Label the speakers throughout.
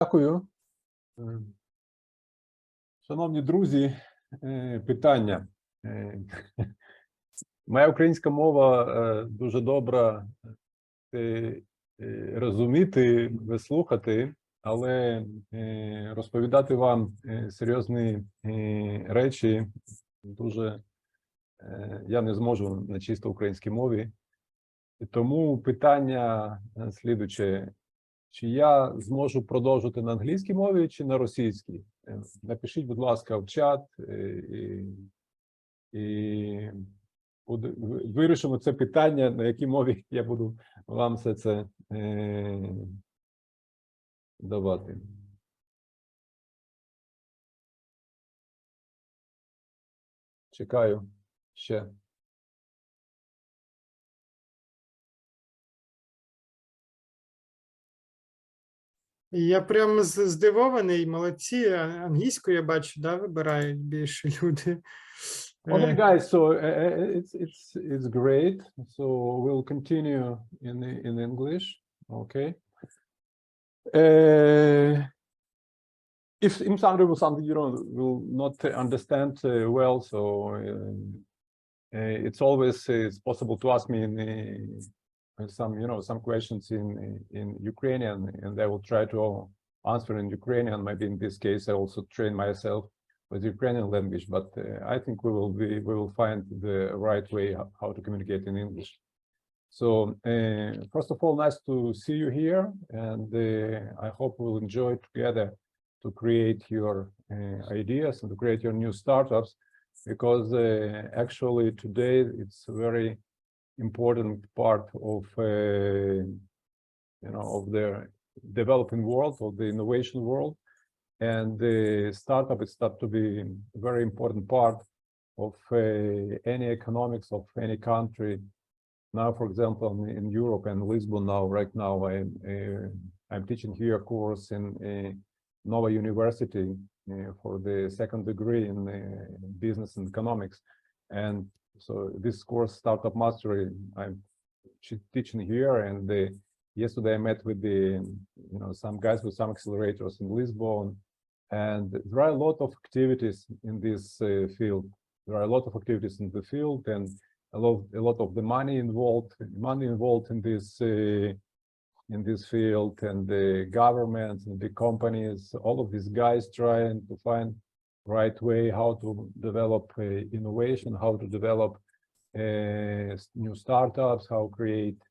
Speaker 1: Дякую. Шановні друзі, питання. Моя українська мова дуже добра розуміти, вислухати, але розповідати вам серйозні речі дуже я не зможу на чисто українській мові. І тому питання слідуюче. Чи я зможу продовжити на англійській мові, чи на російській? Напишіть, будь ласка, в чат, і вирішимо це питання, на якій мові я буду вам все це давати. Чекаю ще.
Speaker 2: Я прямо здивований, молодці, англійську я бачу, да, вибирають більше люди.
Speaker 1: Okay, guys, so it's great. So we'll continue in English, okay? If something you will not understand well, so it's always it's possible to ask me in some questions in Ukrainian, and I will try to answer in Ukrainian. Maybe in this case, I also train myself with Ukrainian language, but I think we will find the right way how to communicate in English. So first of all, nice to see you here, and I hope we'll enjoy together to create your ideas and to create your new startups, because actually today it's a very important part of of the developing world, of the innovation world. And the startup is start to be a very important part of any economics of any country. Now, for example, in Europe and Lisbon now, right now, I'm teaching here a course in Nova University for the second degree in business and economics. And so this course, Startup Mastery, I'm teaching here. And yesterday I met with some guys with some accelerators in Lisbon. And there are a lot of activities in this field. There are a lot of activities in the field, and a lot of the money involved in this field, and the governments and the companies, all of these guys trying to find right way how to develop innovation, how to develop new startups, how create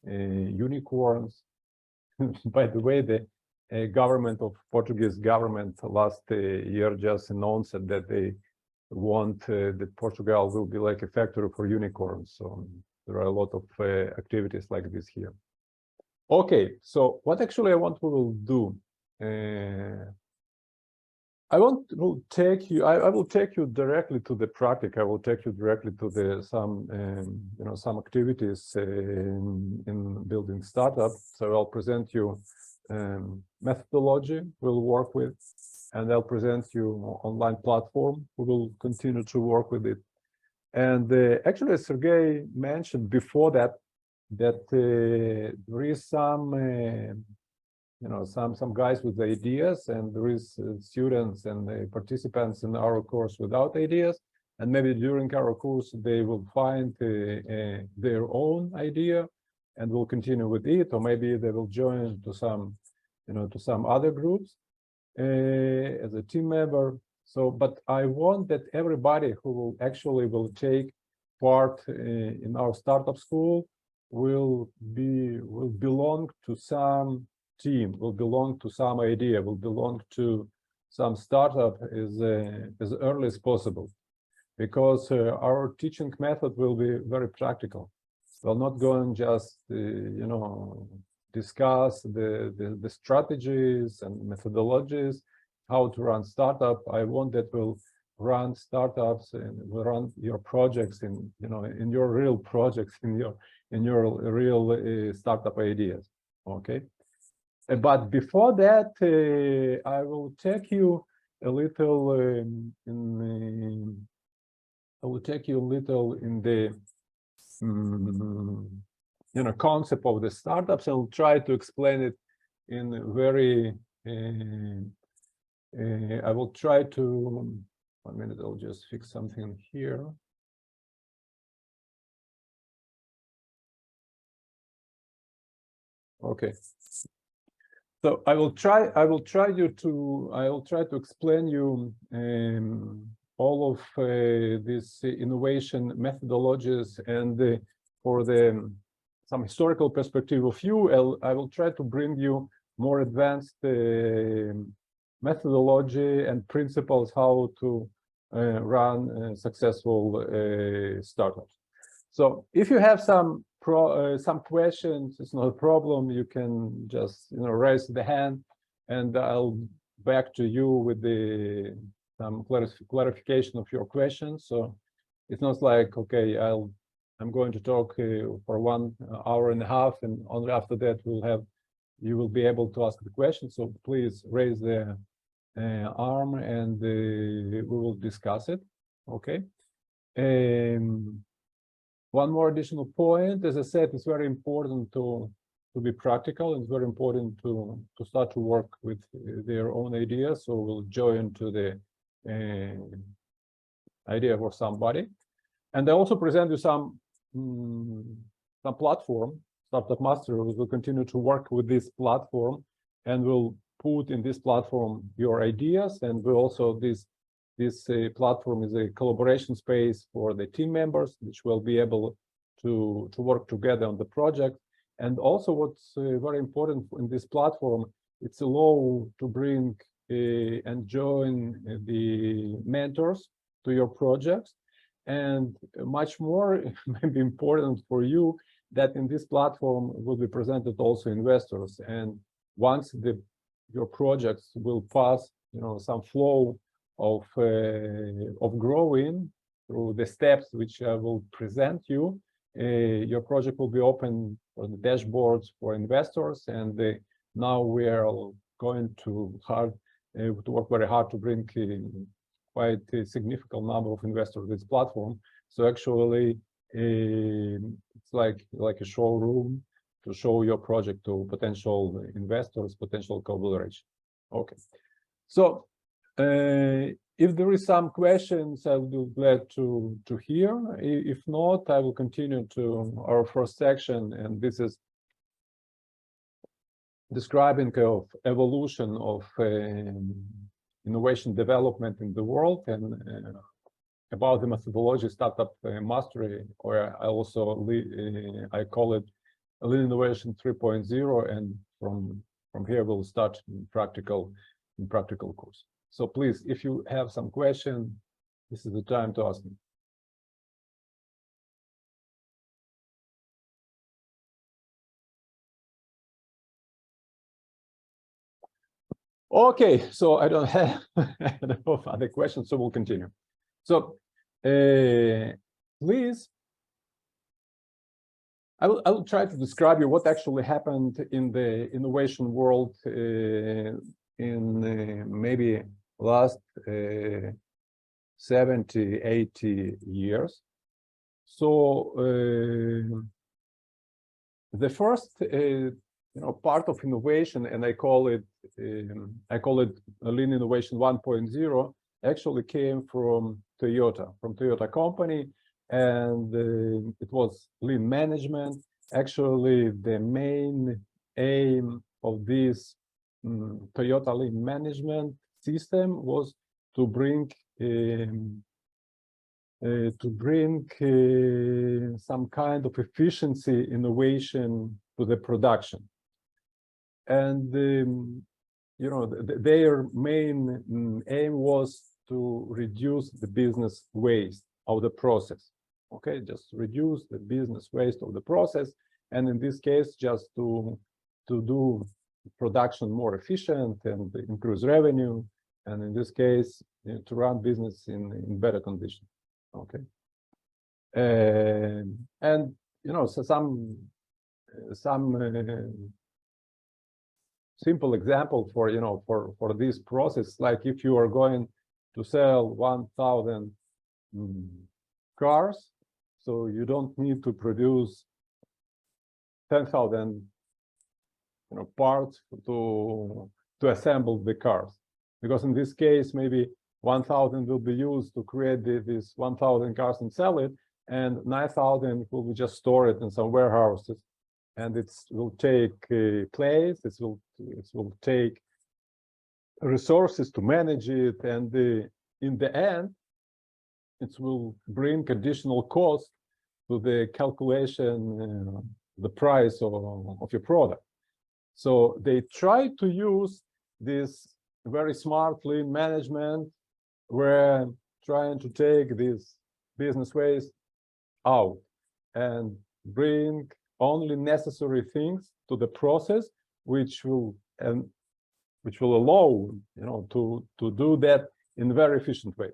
Speaker 1: unicorns. By the way, the government of Portuguese government last year just announced that they want that Portugal will be like a factory for unicorns. So there are a lot of activities like this here. Okay, so what actually I want we will do. I will take you directly to the practice. I will take you directly to some activities in building startups. So I'll present you methodology we'll work with, and I'll present you online platform. We will continue to work with it. And actually, as Sergey mentioned before that there is some guys with ideas, and there is students and participants in our course without ideas, and maybe during our course they will find their own idea and will continue with it, or maybe they will join to some other groups as a team member. So, but I want that everybody who will take part in our startup school will belong to some team, will belong to some idea, will belong to some startup as early as possible, because our teaching method will be very practical. We're not going just discuss the strategies and methodologies, how to run startup. I want that we'll run startups and we'll run your projects in your real projects, in your real startup ideas. Okay. But before that, I will take you a little in the concept of the startups. I'll try to explain it in very. I will try to. 1 minute. I'll just fix something here. Okay. So I will try to explain you all of these innovation methodologies, and for some historical perspective of view, I will try to bring you more advanced methodology and principles how to run successful startups. So if you have some questions, it's not a problem. You can just raise the hand, and I'll back to you with some clarification of your questions. So it's not like, okay, I'm going to talk for 1 hour and a half, and only after that you will be able to ask the question. So please raise the arm, and we will discuss it. Okay. One more additional point, as I said, it's very important to be practical. It's very important to start to work with their own ideas. So we'll join to the idea for somebody. And I also present you some platform, Startup Master. We will continue to work with this platform, and we'll put in this platform your ideas. And we also this platform is a collaboration space for the team members, which will be able to work together on the project. And also what's very important in this platform, it's allowed to bring and join the mentors to your projects. And much more maybe important for you, that in this platform will be presented also investors. And once your projects will pass, some flow of growing through the steps which I will present you, your project will be open for the dashboards for investors. And now we are going to work very hard to bring quite a significant number of investors to this platform. So actually, it's like a showroom to show your project to potential investors, potential collaboration. Okay, so if there is some questions, I will be glad to hear. If not, I will continue to our first section, and this is describing of evolution of innovation development in the world, and about the methodology Startup Mastery, or I call it Lean Innovation 3.0, and from here we'll start in practical course. So please, if you have some question, this is the time to ask me. Okay, so I don't have other questions, so we'll continue. So please, I will try to describe you what actually happened in the innovation world in maybe last 70, 80 years. So the first part of innovation, and I call it Lean Innovation 1.0, actually came from Toyota company, and it was lean management. Actually, the main aim of this Toyota lean management system was to bring some kind of efficiency innovation to the production. And their main aim was to reduce the business waste of the process. Okay, just reduce the business waste of the process, and in this case, just to do production more efficient and increase revenue, and in this case, to run business in better conditions. Okay, and so some simple example for this process, like if you are going to sell 1,000 cars, so you don't need to produce 10,000 parts to assemble the cars, because in this case maybe 1,000 will be used to create these 1,000 cars and sell it, and 9,000 will be just store it in some warehouses, and it will take place. It will take resources to manage it, and in the end, it will bring additional cost to the calculation, the price of your product. So they try to use this very smart lean management, where trying to take these business ways out and bring only necessary things to the process, which will allow to do that in a very efficient way.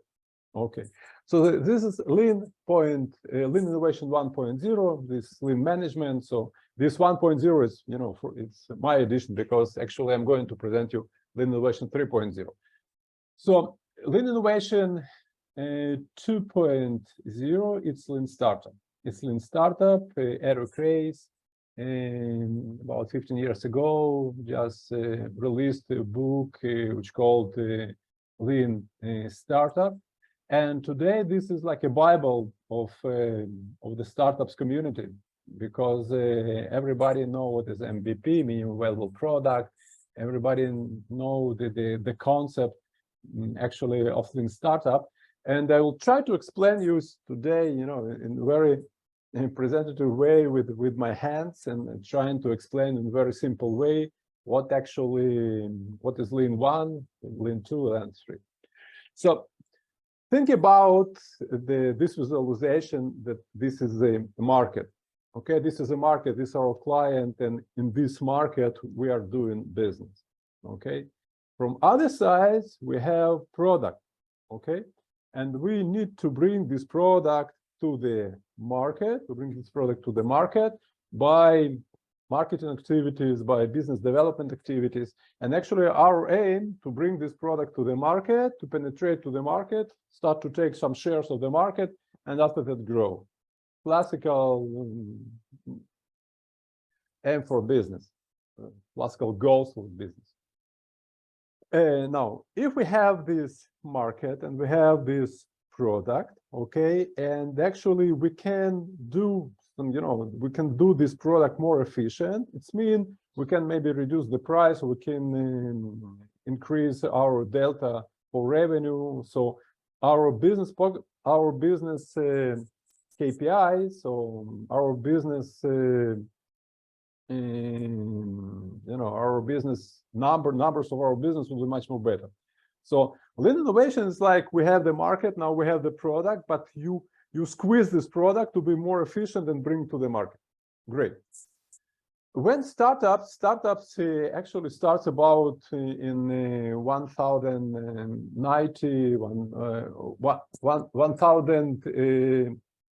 Speaker 1: Okay, so this is lean innovation 1.0, this lean management. So this 1.0 is it's my addition, because actually I'm going to present you lean innovation 3.0. So lean innovation 2.0, it's lean startup. It's lean startup. Eric Ries, about 15 years ago, just released a book which called Lean Startup. And today this is like a Bible of the startups community, because everybody knows what is MVP, minimum viable product. Everybody know the concept actually of Lean Startup. And I will try to explain you today, in a very presentative way with my hands, and trying to explain in a very simple way what is Lean 1, Lean 2, and 3. So think about this visualization that this is a market. Okay, this is a market, this is our client, and in this market we are doing business. Okay, from other sides we have product. Okay, and we need to bring this product to the market, by marketing activities, by business development activities. And actually our aim to bring this product to the market, to penetrate to the market, start to take some shares of the market, and after that grow. Classical aim for business, classical goals for business. Now, if we have this market and we have this product, okay, and actually we can do we can do this product more efficient. It means we can maybe reduce the price, we can increase our delta for revenue. So our business KPIs, so our business our business numbers of our business will be much more better. So lean innovation is like we have the market, now we have the product, but you squeeze this product to be more efficient and bring to the market. Great. When startups actually starts about in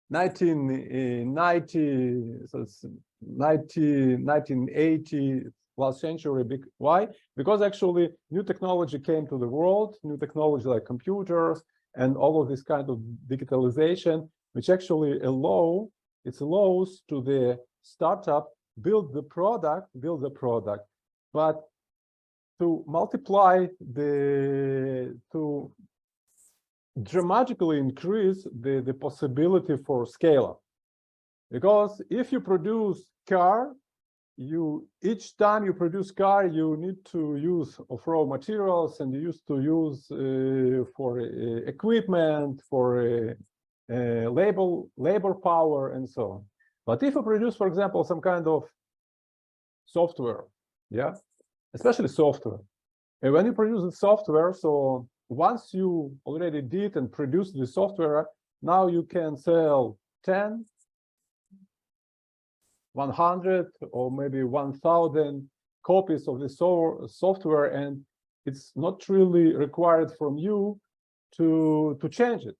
Speaker 1: 1980, so it's 1980, last century. Why? Because actually new technology came to the world, new technology like computers and all of this kind of digitalization, which actually allows to the startup build the product, but to multiply to dramatically increase the possibility for scale up. Because if you produce car, each time you produce car, you need to use of raw materials, and you used to use for equipment, for labor power, and so on. But if you produce, for example, some kind of software, especially software, and when you produce the software, so once you already did and produced the software, now you can sell 10, 100, or maybe 1,000 copies of the software, and it's not really required from you to change it.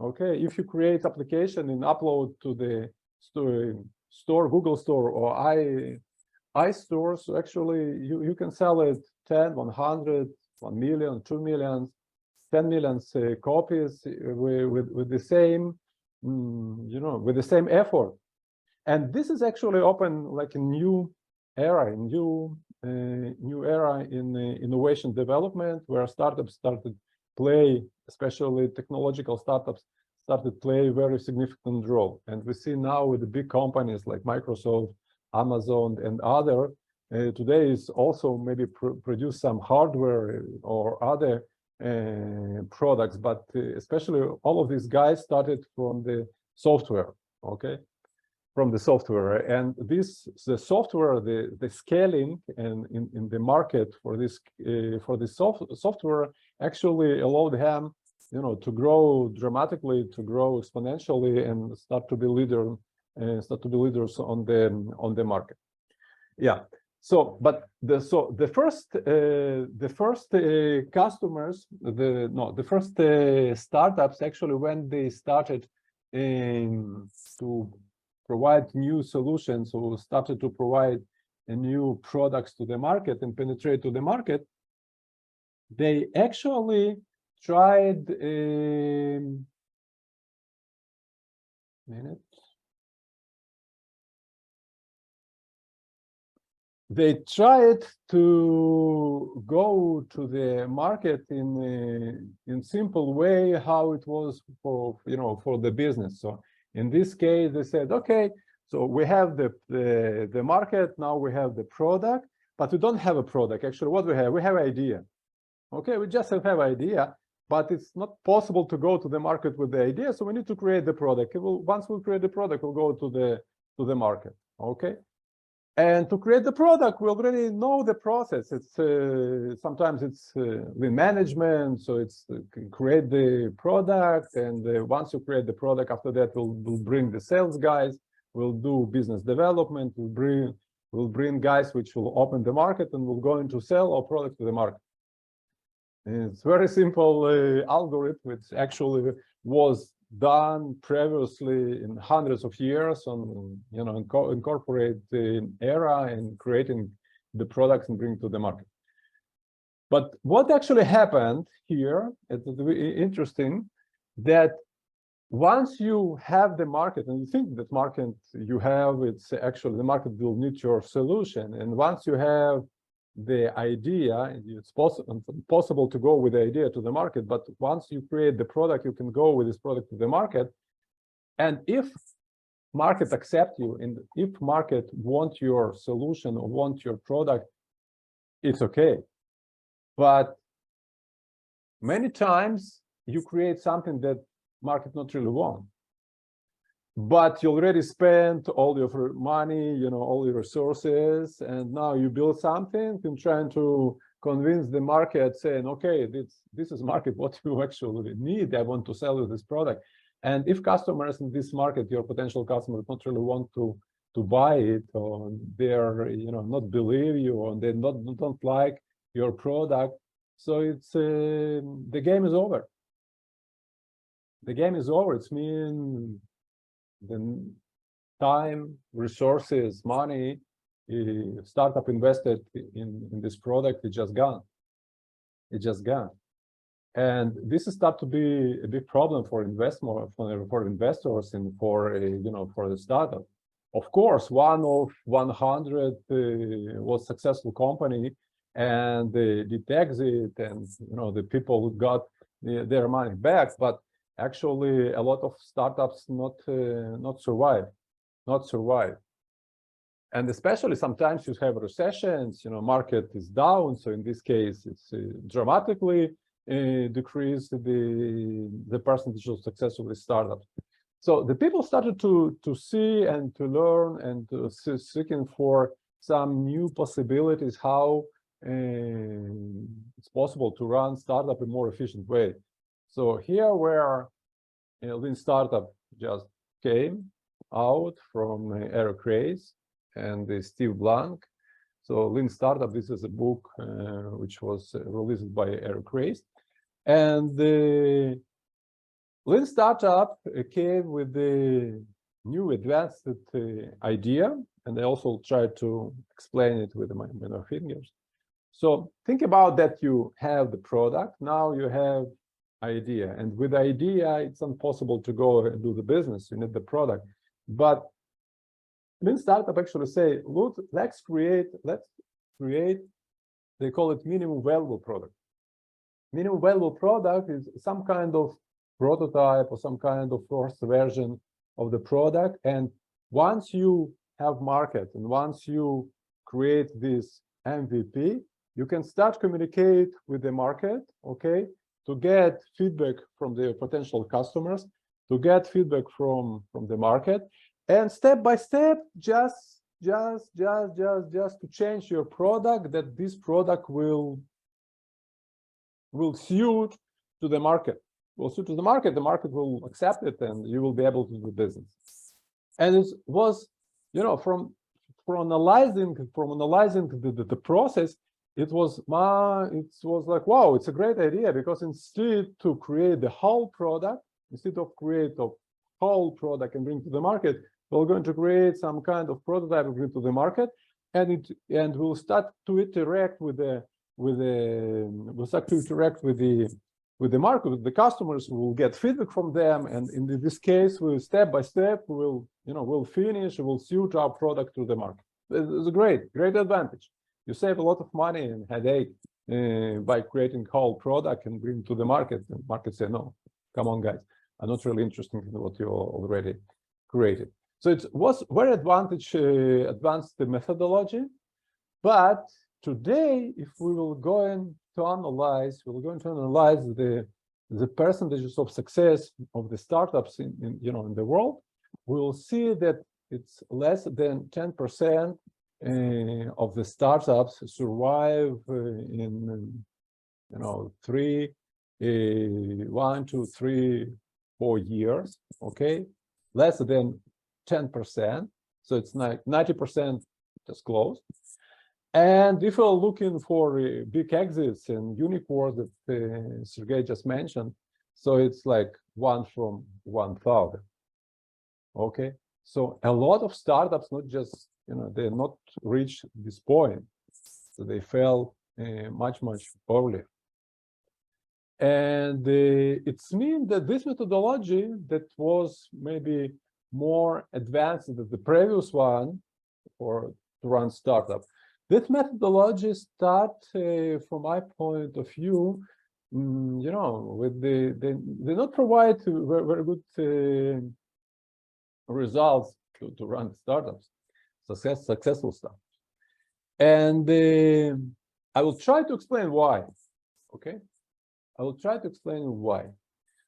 Speaker 1: Okay, if you create application and upload to the store, Google Store or iStore, so actually you can sell it 10, 100, 1 million, 2 million, 10 million copies with the same, with the same effort. And this is actually open like a new era, new era in innovation development, where startups started play, especially technological startups, started play a very significant role. And we see now with the big companies like Microsoft, Amazon, and other, today is also maybe produce some hardware or other products, but especially all of these guys started from the software, okay? From the software, and the software, the scaling and in the market for this software actually allowed them, to grow dramatically, to grow exponentially, and start to be leaders on the market. Yeah. So, but the first customers, the first startups actually, when they started to provide new solutions, or started to provide new products to the market and penetrate to the market, they actually tried they tried to go to the market in simple way, how it was for the business. So in this case, they said, okay, so we have the market, now we have the product, but we don't have a product. Actually, what we have idea. Okay, we just have idea, but it's not possible to go to the market with the idea, so we need to create the product. Once we create the product, we'll go to the market. Okay. And to create the product, we already know the process. It's sometimes it's the management, so it's create the product, and once you create the product, after that we'll bring the sales guys, we'll do business development, we'll bring guys which will open the market, and we'll go into sell our product to the market. And it's very simple algorithm, which actually was done previously in hundreds of years on incorporate the era and creating the products and bring to the market. But what actually happened here, it's interesting, that once you have the market and you think that market you have, it's actually the market will need your solution, and once you have the idea, it's possible to go with the idea to the market, but once you create the product, you can go with this product to the market. And if market accept you, and if market want your solution or want your product, it's okay. But many times you create something that market not really want, but you already spent all your money, all your resources, and now you build something and trying to convince the market, saying, okay, this is market what you actually need. I want to sell you this product. And if customers in this market, your potential customers, not really want to buy it, or they're not believe you, or they don't like your product, so it's the game is over. The game is over. It means the time, resources, money, startup invested in this product, it's just gone. It's just gone. And this is start to be a big problem for investors and for the startup. Of course, one of 100 was successful company, and they did exit, and the people got their money back, but actually a lot of startups not survive. And especially sometimes you have recessions, market is down, so in this case it's dramatically decreased the percentage of successful startups. So the people started to see and to learn and to seeking for some new possibilities, how it's possible to run startup in a more efficient way. So here where Lean Startup just came out from Eric Ries and Steve Blank. So Lean Startup, this is a book which was released by Eric Ries. And the Lean Startup came with the new advanced idea, and I also tried to explain it with my fingers. So think about that you have the product, now you have idea, and with idea it's impossible to go and do the business. You need the product, but Lean startup actually say, look, let's create, they call it minimum valuable product. Minimum valuable product is some kind of prototype or some kind of first version of the product. And once you have market and once you create this MVP, you can start communicate with the market, okay, to get feedback from the potential customers, to get feedback from the market, and step by step, just to change your product, that this product will suit to the market. Will suit to the market will accept it, and you will be able to do business. And it was, you know, from analyzing the process, it was like, wow, it's a great idea, because instead to create the whole product, instead of create a whole product and bring to the market, we're going to create some kind of prototype and bring to the market, and we'll start to interact with the market, with the customers. We'll get feedback from them, and in this case, we'll step by step, we'll suit our product to the market. It's a great advantage. You save a lot of money and headache by creating whole product and bring to the market. And market say, no, come on, guys, I'm not really interested in what you already created. So it was very advanced methodology. But today, if we will going to analyze the percentages of success of the startups in the world, we will see that it's less than 10% of the startups survive in 1, 2, 3, 4 years. Okay, less than 10%. So it's like 90% just closed. And if we're looking for big exits and unicorns that Sergey just mentioned, so it's like 1 from 1,000. Okay, so a lot of startups, not just, they're not reached this point, so they fell much earlier. And it's mean that this methodology that was maybe more advanced than the previous one for to run startup. This methodology start, from my point of view, with they not provide very good results to run startups, successful stuff. And I will try to explain why. Okay, I will try to explain why.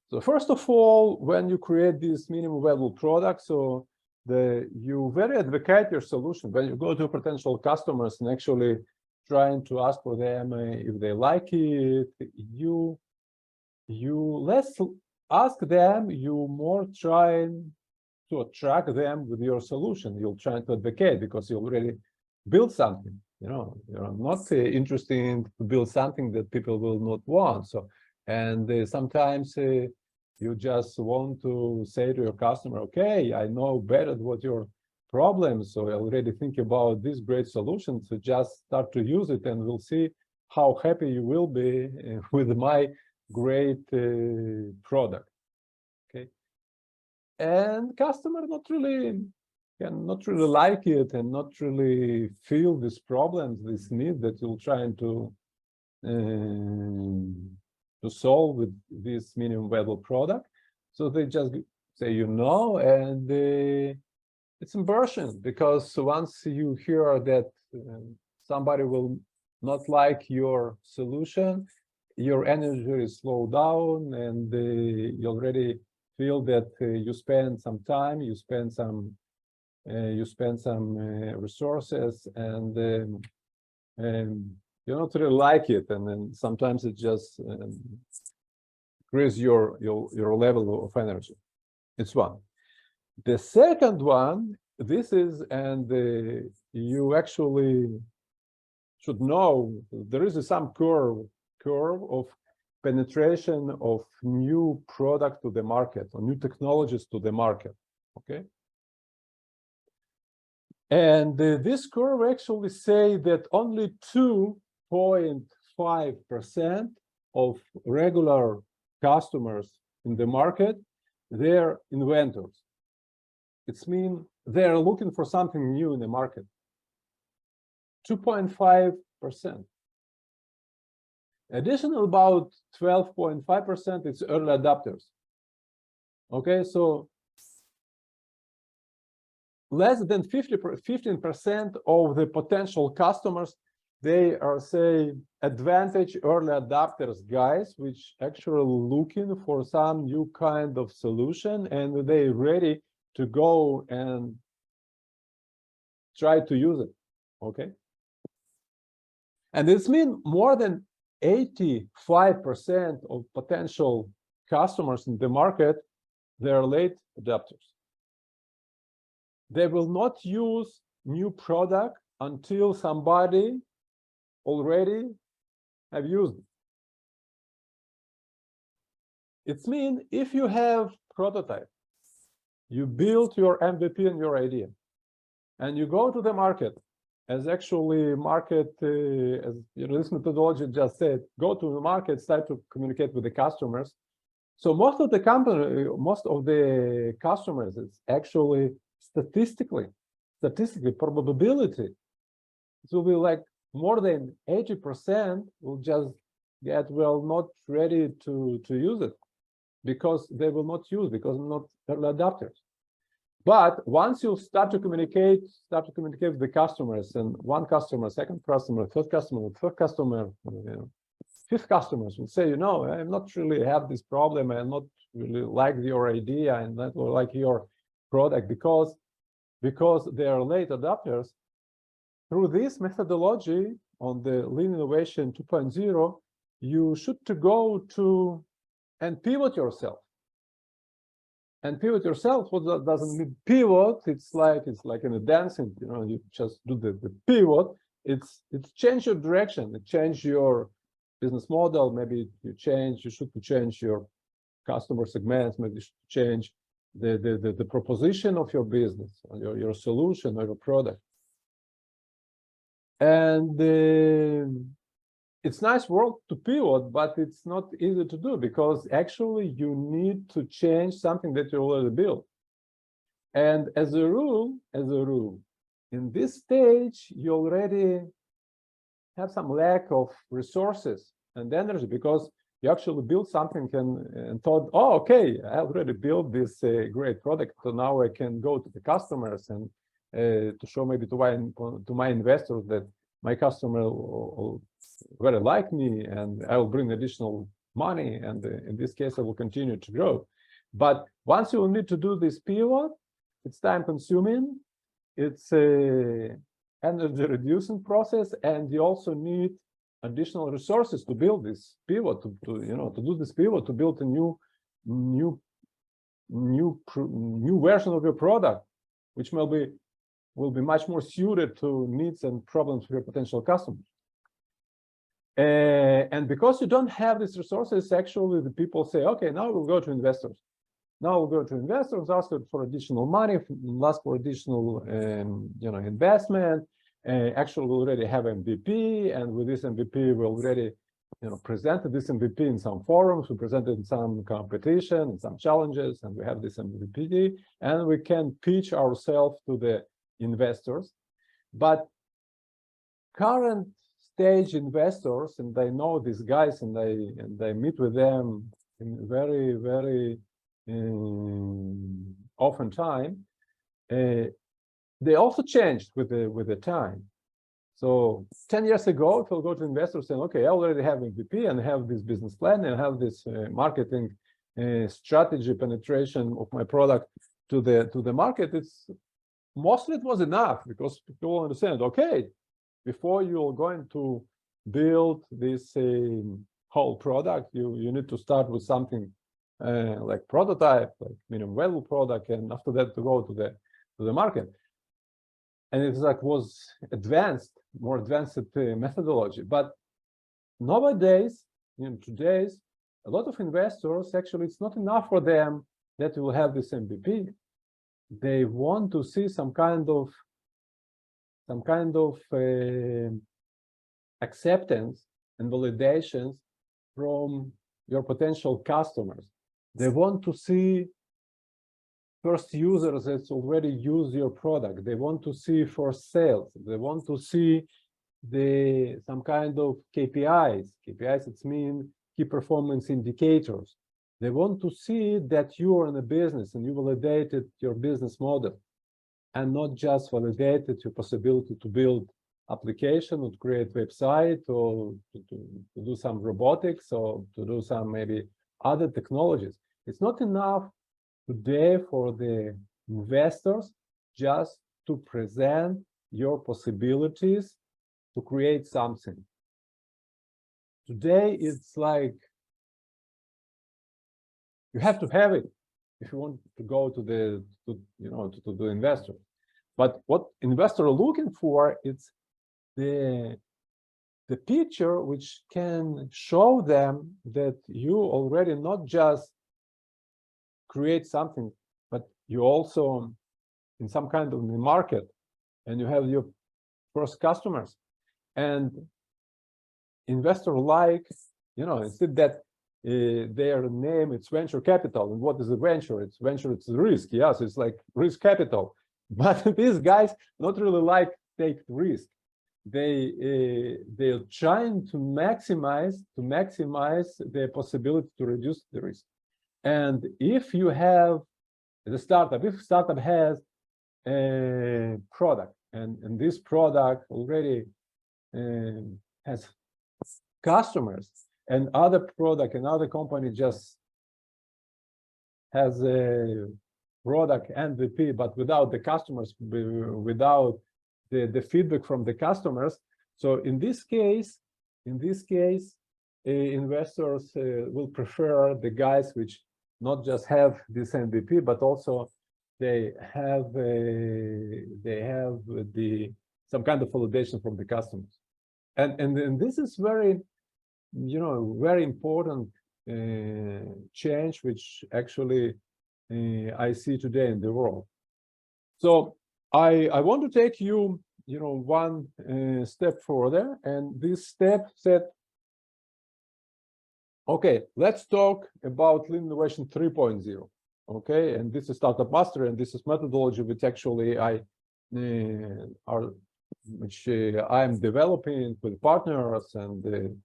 Speaker 1: So first of all, when you create this minimum valuable product, so you very advocate your solution. When you go to potential customers and actually trying to ask for them if they like it, you less ask them, you more trying to attract them with your solution. You'll try to advocate because you already build something. You're not interested to build something that people will not want. So, and sometimes you just want to say to your customer, okay, I know better what your problem, so I already think about this great solution, so just start to use it and we'll see how happy you will be with my great product. Okay, and customer can not really like it and not really feel these problems, this need that you're trying to solve with this minimum valuable product. So they just say, and it's embarrassing, because once you hear that somebody will not like your solution, your energy is slowed down, and you already feel that you spend some time, you spend some resources, and you don't really like it, and then sometimes it just increase your level of energy. It's one. The second one, this is, and you actually should know, there is some curve of penetration of new product to the market, or new technologies to the market. Okay. And this curve actually say that only 2.5% of regular customers in the market, they're inventors. It's mean they're looking for something new in the market. 2.5%. Additional about 12.5% is early adopters. Okay, so less than 15% of the potential customers, they are, say, advantage early adopters guys, which actually looking for some new kind of solution, and they're ready to go and try to use it. Okay, and this means more than 85% of potential customers in the market, they're late adopters. They will not use new product until somebody already have used it. It means if you have prototype, you build your MVP and your idea, and you go to the market, as actually market, as you know, this methodology just said, go to the market, start to communicate with the customers. So most of the customers, it's actually statistically probability, it will be like more than 80% will just get, well, not ready to use it because they will not use, because not early adopters. But once you start to communicate with the customers, and one customer, second customer, third customer, you know, fifth customers will say, you know, I'm not really have this problem, I not really like your idea and not like your product because they are late adopters. Through this methodology on the Lean Innovation 2.0, you should to go to and pivot yourself. And pivot yourself, what doesn't mean pivot, it's like in a dancing, you know, you just do the pivot, it's change your direction, it change your business model, maybe you should change your customer segments, maybe you should change the proposition of your business, or your solution or your product. And it's nice work to pivot, but it's not easy to do because actually you need to change something that you already built. And as a rule, in this stage, you already have some lack of resources and energy because you actually built something and thought, oh, okay, I already built this great product, so now I can go to the customers and to show maybe to my investors that my customer will very like me and I will bring additional money, and in this case I will continue to grow. But once you need to do this pivot, it's time consuming, it's a energy reducing process, and you also need additional resources to build this pivot, to do this pivot, to build a new version of your product, which will be much more suited to needs and problems of your potential customers. And because you don't have these resources, actually the people say, okay, now we'll go to investors. Now we'll go to investors, ask for additional money, ask for additional investment. Actually, we already have MVP, and with this MVP, we already presented this MVP in some forums, we presented in some competition, in some challenges, and we have this MVP, and we can pitch ourselves to the investors. But current stage investors, and I know these guys, and I meet with them in very, very often time, they also changed with the time. So 10 years ago, if you'll go to investors saying, okay, I already have MVP and have this business plan and have this marketing strategy penetration of my product to the market, it's mostly it was enough because people understand, okay, before you're going to build this whole product, you need to start with something like prototype, like minimum viable product, and after that to go to the market. And it's like was more advanced methodology. But nowadays, today's, a lot of investors, actually, it's not enough for them that will have this MVP. They want to see some kind of acceptance and validations from your potential customers. They want to see first users that already use your product. They want to see for sales. They want to see some kind of KPIs. KPIs, it means key performance indicators. They want to see that you are in a business and you validated your business model, and not just validated your possibility to build application or to create website or to do some robotics or to do some maybe other technologies. It's not enough today for the investors just to present your possibilities to create something. Today, it's like you have to have it if you want to go to the investor. But what investors are looking for is the picture which can show them that you already not just create something, but you also in some kind of market, and you have your first customers. And investor like, instead that their name, it's venture capital. And what is a venture? It's risk. Yes, it's like risk capital. But these guys not really like take risk. They're trying to maximize the possibility to reduce the risk. And if you have the startup, if startup has a product and this product already has customers, and other product, another company just has a product MVP, but without the customers, without the feedback from the customers. So in this case, investors will prefer the guys which not just have this MVP, but also they have some kind of validation from the customers. And this is very, very important change, which actually I see today in the world. So I want to take you, one step further, and this step said, okay, let's talk about Lean Innovation 3.0. Okay, and this is Startup Master, and this is methodology which actually I am developing with partners and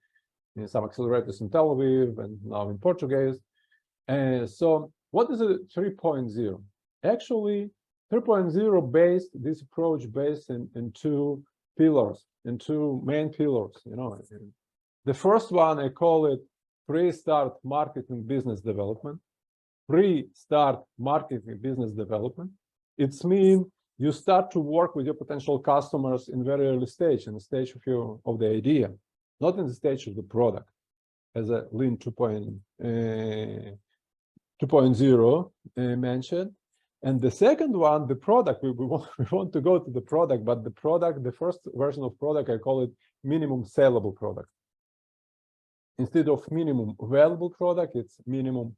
Speaker 1: some accelerators in Tel Aviv and now in Portuguese. So what is a 3.0? Actually, 3.0 based this approach based in two pillars, in two main pillars. The first one, I call it pre-start marketing business development. Pre-start marketing business development. It means you start to work with your potential customers in very early stage, in the stage of the idea, not in the stage of the product, as a Lean 2.0 mentioned. And the second one, the product, we want to go to the product, but the product, the first version of product, I call it minimum sellable product. Instead of minimum valuable product, it's minimum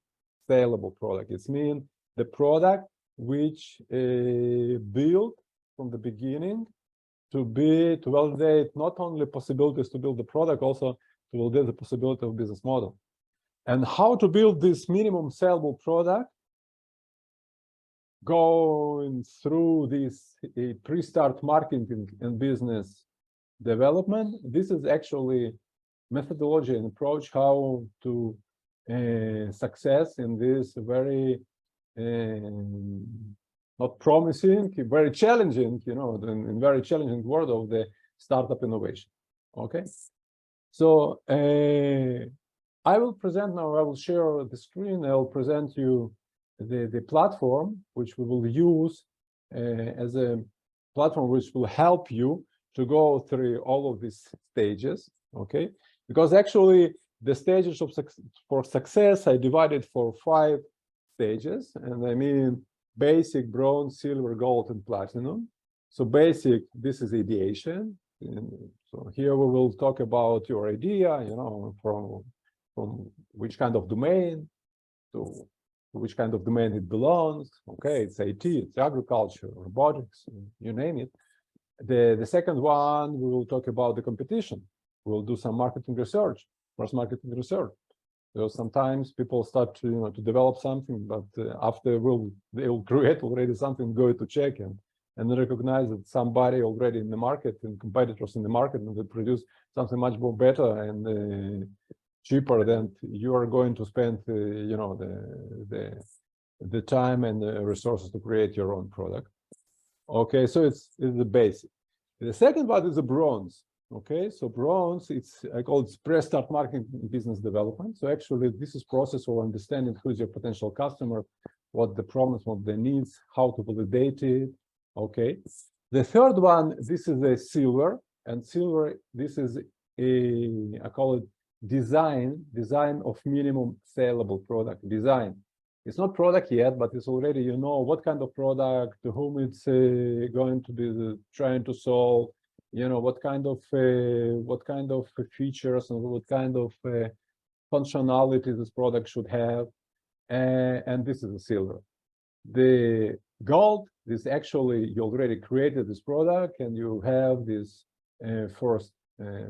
Speaker 1: saleable product. It means the product which built from the beginning to validate not only possibilities to build the product, also to validate the possibility of business model. And how to build this minimum sellable product, going through this pre-start marketing and business development. This is actually methodology and approach how to success in this very not promising, very challenging, in very challenging world of the startup innovation. Okay, so I will present now. I will share the screen. I will present you the platform which we will use as a platform which will help you to go through all of these stages. Okay, because actually the stages for success I divided for 5 stages, and I mean basic, bronze, silver, gold, and platinum. So basic, this is ideation. So here we will talk about your idea, from which kind of domain to which kind of domain it belongs. Okay, it's IT, it's agriculture, robotics, you name it. The second one, we will talk about the competition. We'll do some marketing research, cross-marketing research. So sometimes people start to to develop something, but after they will create already something, go to check and recognize that somebody already in the market and competitors in the market, and they produce something much more better and cheaper than you are going to spend the time and the resources to create your own product. Okay, so it's the basic. The second part is the bronze. Okay, so bronze, I call it pre-start marketing business development. So actually, this is process of understanding who's your potential customer, what the problems, what the needs, how to validate it. Okay, the third one, this is a silver, and silver, this is I call it design of minimum saleable product design. It's not product yet, but it's already, you know, what kind of product, to whom it's going to be trying to solve, you know, what kind of features and what kind of functionality this product should have. And this is the silver. The gold is actually, you already created this product and you have this first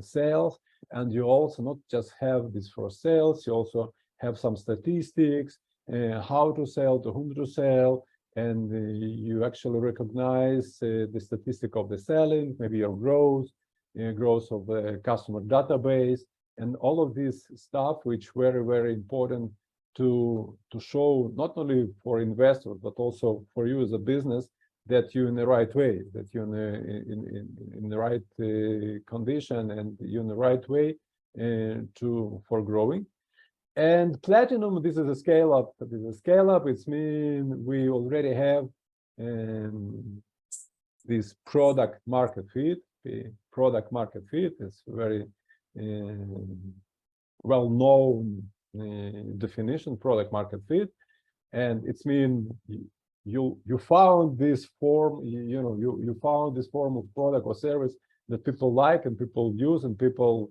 Speaker 1: sales, and you also not just have this first sales, you also have some statistics, how to sell, to whom to sell, and you actually recognize the statistic of the selling, maybe your growth of the customer database, and all of this stuff, which very, very important to show not only for investors, but also for you as a business, that you're in the right way, that you're in the right condition, and you're in the right way for growing. And platinum, this is a scale up. This is a scale up. It means we already have this product market fit. The product market fit is very well-known definition, product market fit, and it means you found this form, you found this form of product or service that people like and people use and people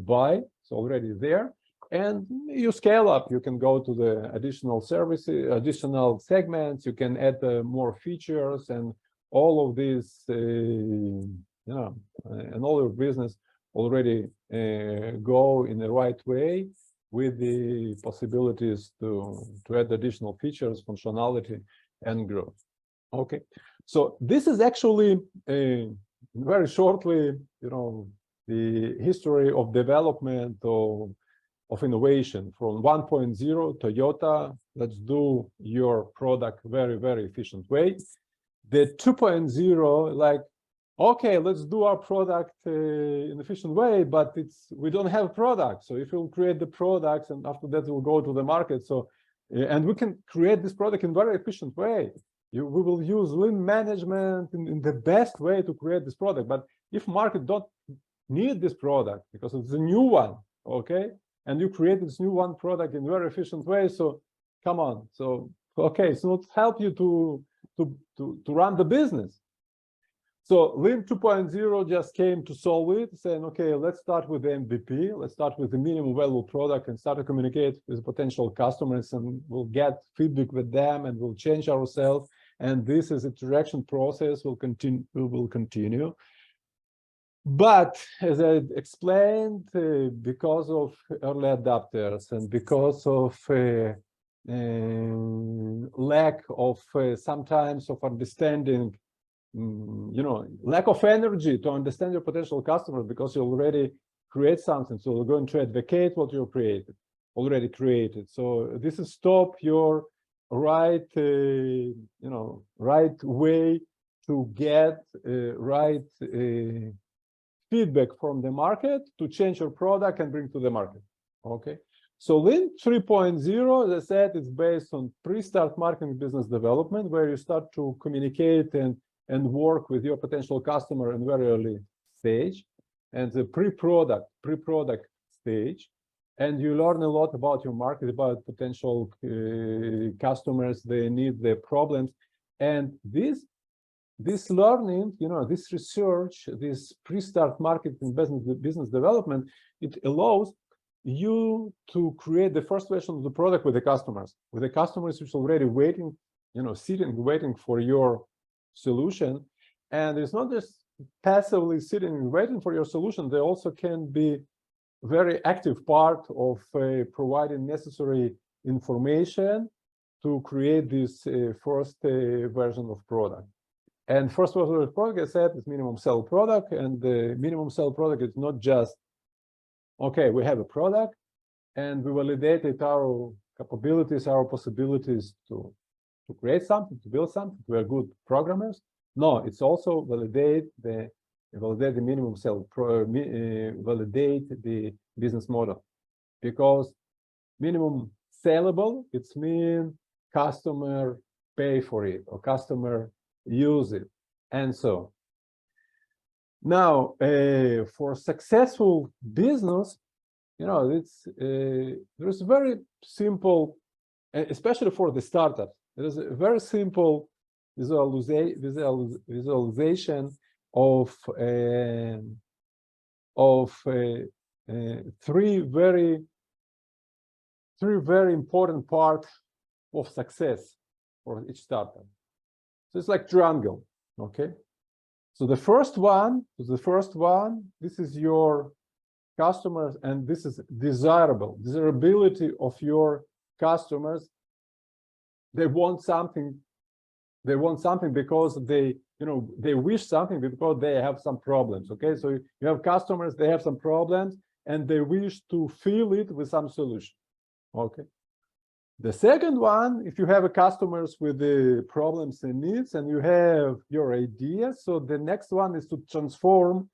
Speaker 1: buy. It's already there. And you scale up, you can go to the additional services, additional segments, you can add more features, and all of this, and all your business already go in the right way with the possibilities to add additional features, functionality, and growth. Okay, so this is actually very shortly, the history of development of innovation from 1.0 Toyota. Let's do your product very, very efficient way. The 2.0, like, okay, let's do our product in an efficient way, but we don't have products. So if we'll create the products, and after that we'll go to the market. So and we can create this product in a very efficient way. We will use lean management in the best way to create this product. But if market don't need this product because it's a new one, okay, and you create this new one product in a very efficient way, so come on. So okay, it's not help you to run the business. So Lean 2.0 just came to solve it, saying, okay, let's start with the MVP, let's start with the minimum valuable product and start to communicate with potential customers, and we'll get feedback with them and we'll change ourselves. And this is a interaction process will continue. But as I explained, because of early adopters and because of lack of sometimes of understanding, lack of energy to understand your potential customers, because you already create something, so you're going to advocate what you already created. So this is stop your right, right way to get right feedback from the market to change your product and bring to the market. Okay, so Lean 3.0, as I said, is based on pre-start marketing business development, where you start to communicate and work with your potential customer in very early stage, and the pre-product stage, and you learn a lot about your market, about potential customers, their needs, their problems, and this learning, this research, this pre-start marketing business development, it allows you to create the first version of the product with the customers who's already waiting, sitting, waiting for your solution. And it's not just passively sitting and waiting for your solution. They also can be very active part of providing necessary information to create this first version of product. And first version of product, I said, is minimum sell product, and the minimum sell product is not just, okay, we have a product and we validated our capabilities, our possibilities to create something, to build something. We're good programmers. No, it's also validate the minimum sell, validate the business model, because minimum sellable, it's mean customer pay for it or customer use it, and so. Now, for successful business, you know, it's there's a very simple, especially for the startups, there's a very simple visualization of three very important parts of success for each startup. So it's like triangle, okay? So the first one, this is your customers, and this is desirability of your customers. They want something because they, you know, they wish something because they have some problems, okay? So you have customers, they have some problems, and they wish to fill it with some solution, okay? The second one, if you have a customers with the problems and needs, and you have your ideas, so the next one is to transform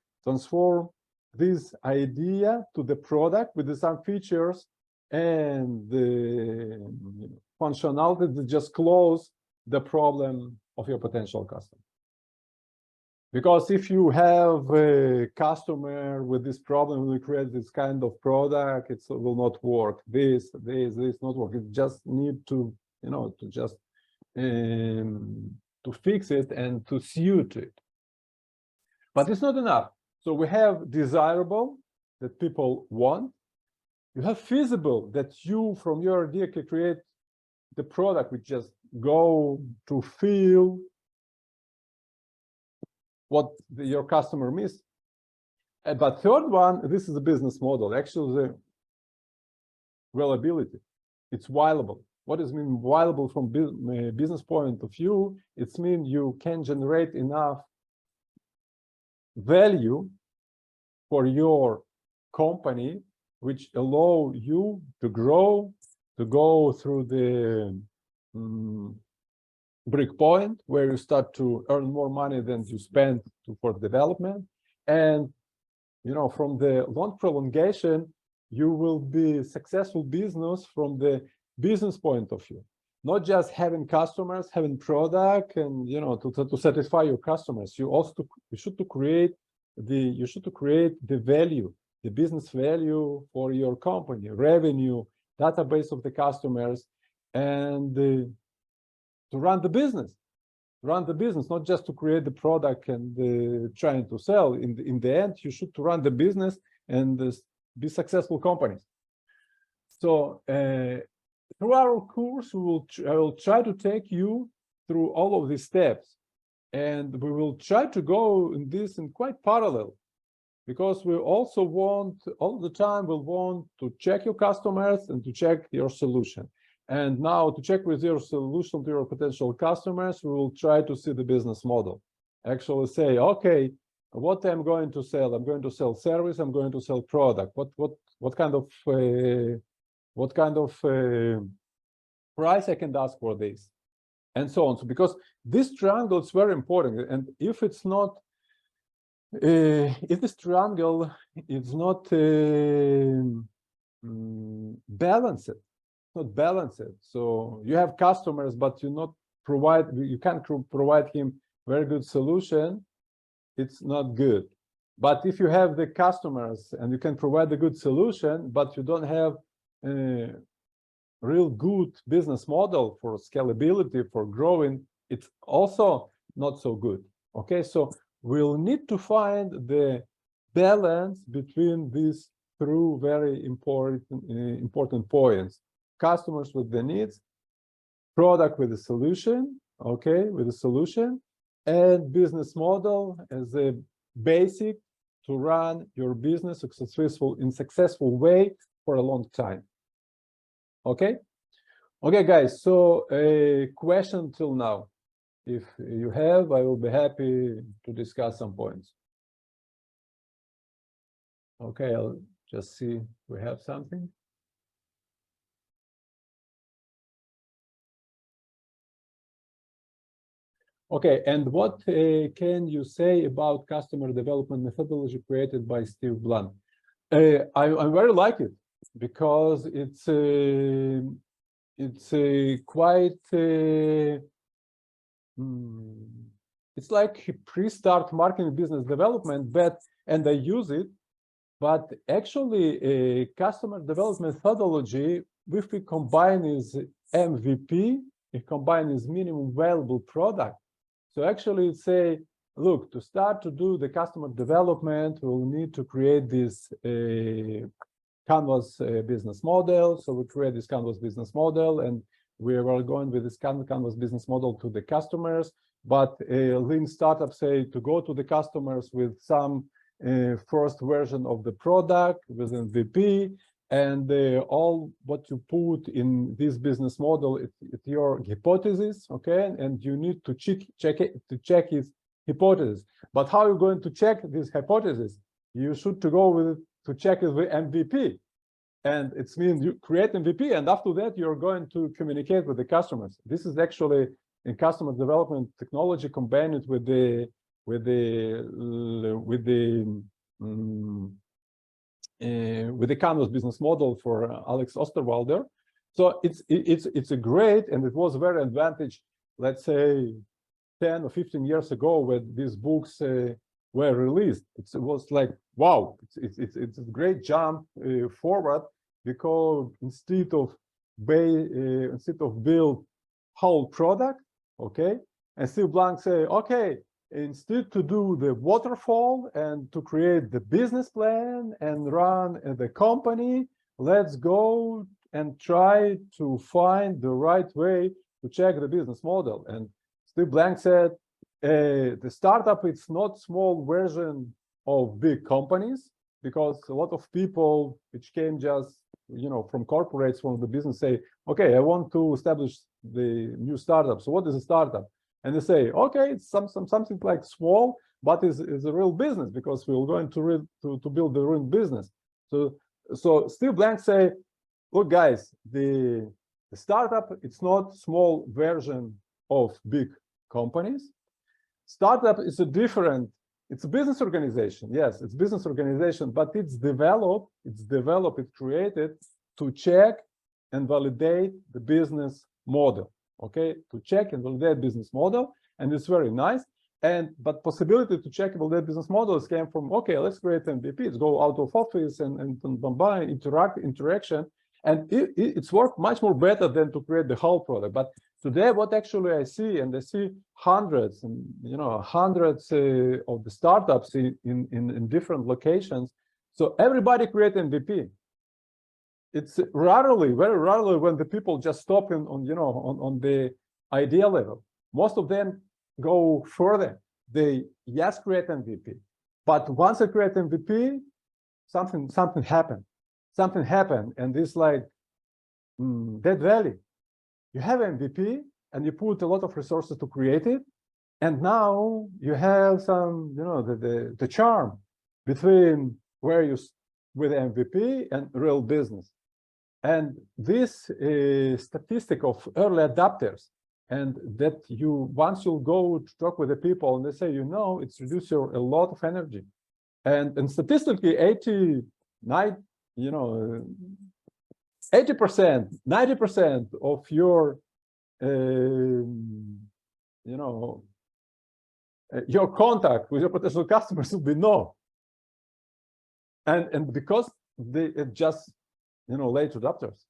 Speaker 1: this idea to the product with some features and the functionality that just close the problem of your potential customer. Because if you have a customer with this problem, we create this kind of product, it will not work. This not work. It just need to, you know, to just to fix it and to suit it. But it's not enough. So we have desirable that people want. You have feasible that you, from your idea, can create the product which just go to feel what your customer miss. But third one, this is a business model. Actually, the reliability. It's viable. What does mean viable from business point of view? It's mean you can generate enough value for your company, which allow you to grow, to go through the break point where you start to earn more money than you spend for development. And, you know, from the long prolongation, you will be successful business from the business point of view, not just having customers, having product, and, you know, to satisfy your customers. You also should create the value, the business value for your company, revenue, database of the customers, and to run the business, not just to create the product and trying to sell. In the end, you should run the business and be successful companies. So through our course, I will try to take you through all of these steps, and we will try to go in this in quite parallel, because we also want all the time, we'll want to check your customers and to check your solution. And now to check with your solution to your potential customers, we will try to see the business model. Actually say, okay, what I'm going to sell? I'm going to sell service, I'm going to sell product. What kind of price I can ask for this? And so on. So because this triangle is very important, and if it's not, if this triangle is not balanced, so you have customers, but you can't provide him very good solution, it's not good. But if you have the customers and you can provide a good solution, but you don't have a real good business model for scalability, for growing, it's also not so good. Okay, so we'll need to find the balance between these two very important points: customers with the needs, product with a solution, okay, with a solution, and business model as a basic to run your business in successful way for a long time. Okay? Okay, guys, so a question till now. If you have, I will be happy to discuss some points. Okay, I'll just see if we have something. Okay, and what can you say about customer development methodology created by Steve Blank? I very like it because it's quite it's like pre-start marketing business development, and I use it. But actually, a customer development methodology, if we combine is MVP, it combines minimum valuable product. So actually say, look, to start to do the customer development, we'll need to create this Canvas business model. So we create this Canvas business model, and we are going with this Canvas business model to the customers. But lean startups say to go to the customers with some first version of the product with MVP, and all what you put in this business model, it's your hypothesis, okay? And you need to check its hypothesis. But how are you going to check this hypothesis? You should to check it with MVP. And it means you create MVP, and after that, you're going to communicate with the customers. This is actually in customer development technology combined with the Canvas business model for Alex Osterwalder. So it's a great, and it was very advantage, let's say 10 or 15 years ago when these books were released. It was like, wow, it's a great jump forward, because instead of build whole product, okay, and Steve Blank say, okay, instead to do the waterfall and to create the business plan and run the company, let's go and try to find the right way to check the business model. And Steve Blank said, the startup is not small version of big companies, because a lot of people which came just, from corporates, from the business say, okay, I want to establish the new startup. So what is a startup? And they say, okay, it's something like small, but is a real business, because we're going to build the real business. So Steve Blank say, look, guys, the startup, it's not small version of big companies. Startup is it's a business organization. Yes, it's business organization, but it's created to check and validate the business model. Okay, to check and validate business model, and it's very nice. But possibility to check and validate business models came from, okay, let's create MVPs, go out of office and combine interaction, and it's worked much more better than to create the whole product. But today, what actually I see, and I see hundreds and hundreds of the startups in different locations. So everybody create MVP. It's very rarely when the people just stop on the idea level. Most of them go further. They create MVP, but once they create MVP, something happened. Something happened, and this like dead valley. You have MVP, and you put a lot of resources to create it, and now you have some the charm between where you with MVP and real business. And this statistic of early adopters, and that once you go to talk with the people and they say, it's reduced a lot of energy, and statistically 80%, 90% of your your contact with your potential customers will be no, and because they just late adopters.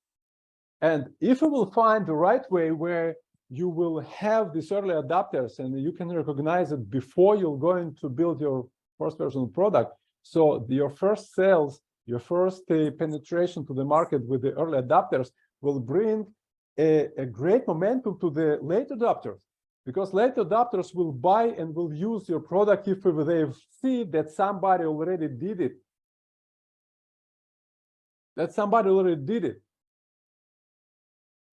Speaker 1: And if you will find the right way where you will have these early adopters and you can recognize it before you're going to build your first version of product, so your first sales, your first penetration to the market with the early adopters will bring a great momentum to the late adopters. Because late adopters will buy and will use your product if they see that somebody already did it.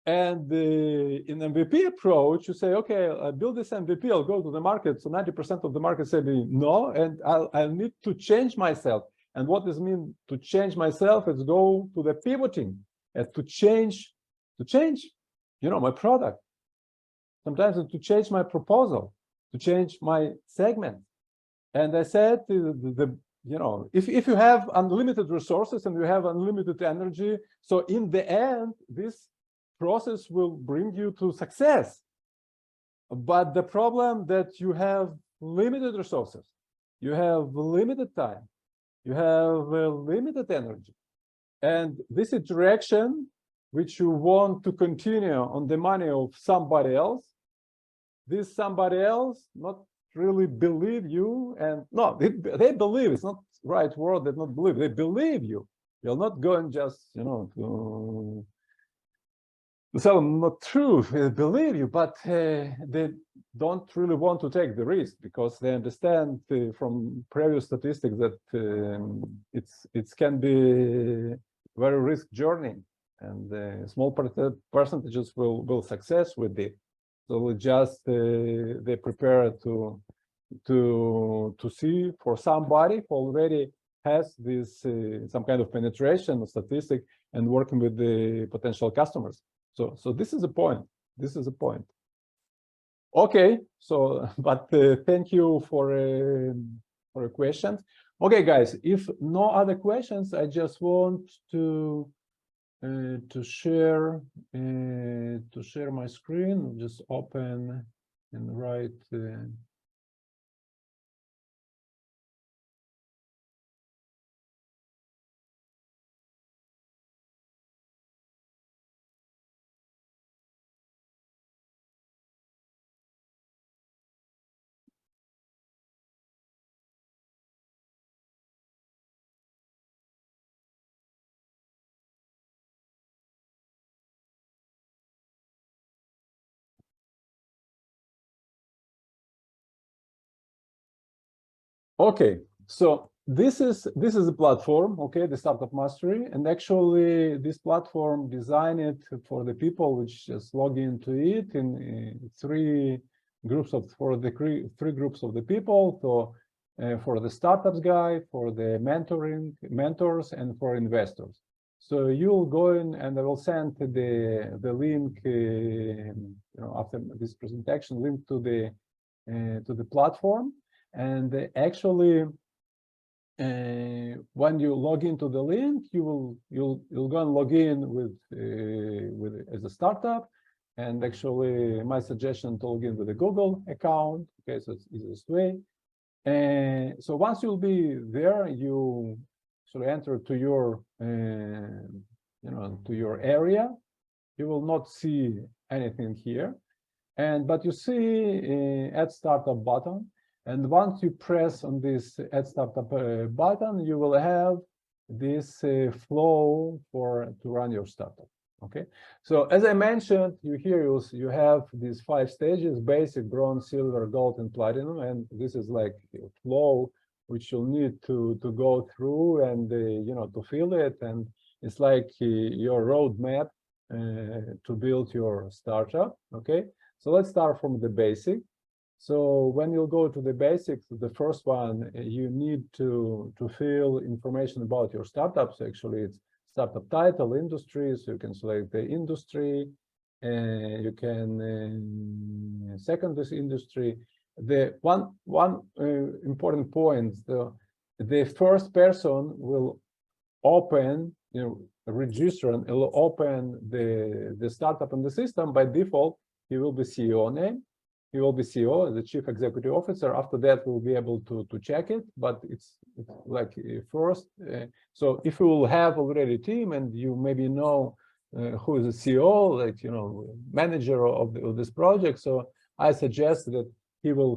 Speaker 1: And in MVP approach, you say, okay, I build this MVP, I'll go to the market. So 90% of the market say no, and I'll need to change myself. And what does it mean to change myself? Is go to the pivoting and to change, my product. Sometimes to change my proposal, to change my segment. And I said, if you have unlimited resources and you have unlimited energy, so in the end, this process will bring you to success. But the problem that you have limited resources, you have limited time, you have limited energy. And this interaction, which you want to continue on the money of somebody else, this somebody else not really believe you. And no, they believe, it's not right word, they not believe, they believe you. You're not going just, to tell them not true, they believe you, but they don't really want to take the risk because they understand from previous statistics that it can be very risk journey, and small percentages will success with it. So just they prepare to see for somebody who already has this some kind of penetration of statistic and working with the potential customers. So this is a point. This is a point. Okay. So, but thank you for your questions. Okay, guys. If no other questions, I just want to share my screen. Just open and write. Okay, so this is a platform, okay, the Startup Mastery, and actually this platform designed for the people which just log into it in three groups of the people. So for the startups guy, for the mentors, and for investors. So you'll go in, and I will send the link, after this presentation, link to the platform. And actually, when you log into the link, you'll go and log in with as a startup. And actually, my suggestion to log in with a Google account. Okay, so it's the easiest way. So once you'll be there, you sort of enter to your to your area. You will not see anything here, but you see Add Startup button. And once you press on this Add Startup button, you will have this flow to run your startup. Okay. So as I mentioned, you have these 5 stages: basic, bronze, silver, gold, and platinum. And this is like a flow which you'll need to go through and to fill it. And it's like your roadmap to build your startup. Okay. So let's start from the basic. So when you go to the basics, the first one, you need to fill information about your startup. So actually, it's startup title, industry. So you can select the industry, and you can second this industry. The one important point: the first person will open, register and will open the startup in the system. By default, he will be CEO name. He will be CEO, the Chief Executive Officer. After that, we'll be able to check it, but it's like first. So if you will have already a team and you maybe know who is the CEO, like, manager of this project. So I suggest that he will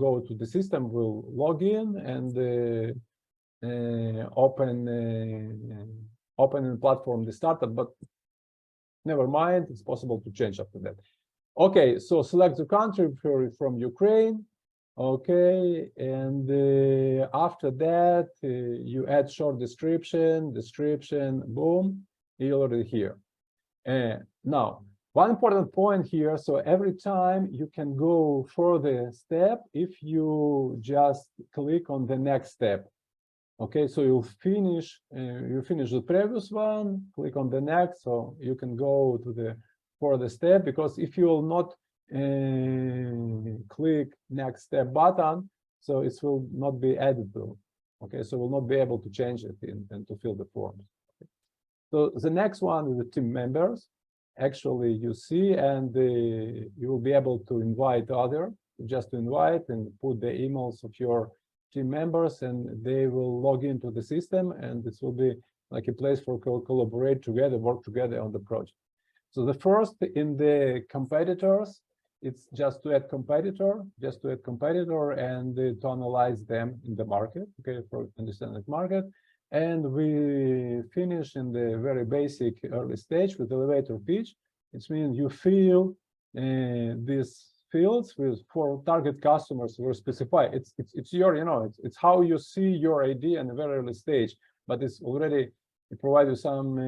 Speaker 1: go to the system, will log in and open in platform the startup, but never mind, it's possible to change after that. Okay, so select the country from Ukraine. Okay, and after that, you add short description, boom, you're already here. Now, one important point here, so every time you can go further step if you just click on the next step. Okay, so you finish the previous one, click on the next, so you can go to the further step, because if you will not click next step button, so it will not be added to. Okay, so we'll not be able to change it and to fill the forms. Okay. So the next one is the team members. Actually, you see, and you will be able to invite others, just to invite and put the emails of your team members, and they will log into the system, and this will be like a place for collaborate together, work together on the project. So the first in the competitors, it's just to add competitor, and to analyze them in the market, okay, for understand the market. And we finish in the very basic early stage with elevator pitch. It means you fill these fields with for target customers were specified. It's your, you know, it's how you see your idea in the very early stage, but it's already it provides you some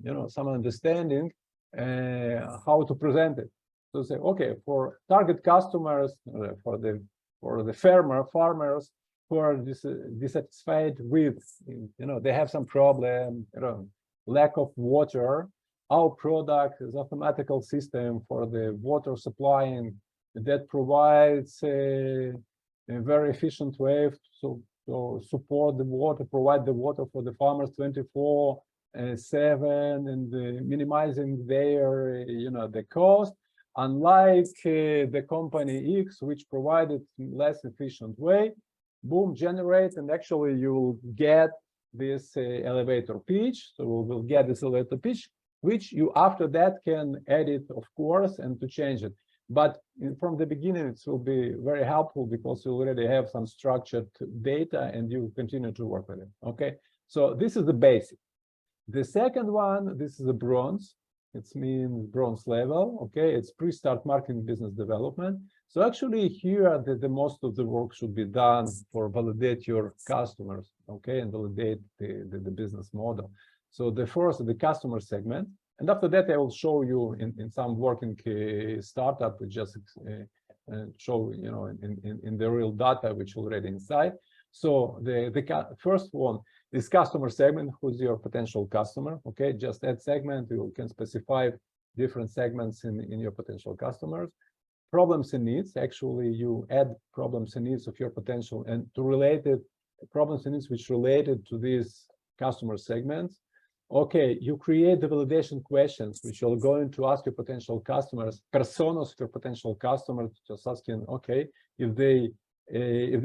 Speaker 1: you know, some understanding how to present it. So say, okay, for target customers, for the farmers who are dissatisfied with, you know, they have some problem, you know, lack of water. Our product is automatical system for the water supplying that provides a very efficient way to support the water, provide the water for the farmers 24/7, and minimizing their, you know, the cost. Unlike the company X, which provided less efficient way, boom, generate, and actually you will get this elevator pitch. So we'll get this elevator pitch, which you after that can edit, of course, and to change it. But from the beginning, it will be very helpful because you already have some structured data and you continue to work with it. Okay, so this is the basic. The second one, this is a bronze. It means bronze level. Okay, it's pre-start marketing business development. So actually here, the most of the work should be done for validate your customers, okay, and validate the business model. So the first, the customer segment. And after that, I will show you in some working startup, just show, you know, in the real data, which already inside. So the first one is customer segment. Who's your potential customer? Okay, just add segment. You can specify different segments in your potential customers. Problems and needs. Actually, you add problems and needs of your potential and to related problems and needs which related to these customer segments. Okay, you create the validation questions which you're going to ask your potential customers, personas of your potential customers, just asking, okay, if the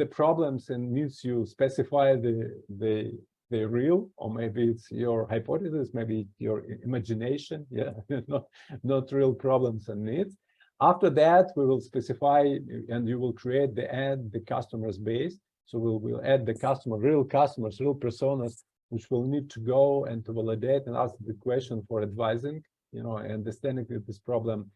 Speaker 1: problems and needs you specify the real, or maybe it's your hypothesis, maybe your imagination, yeah, not real problems and needs. After that, we will specify and you will create the customers base. So we'll add the real customers, real personas, which will need to go and to validate and ask the question for advising, you know, understanding that this problem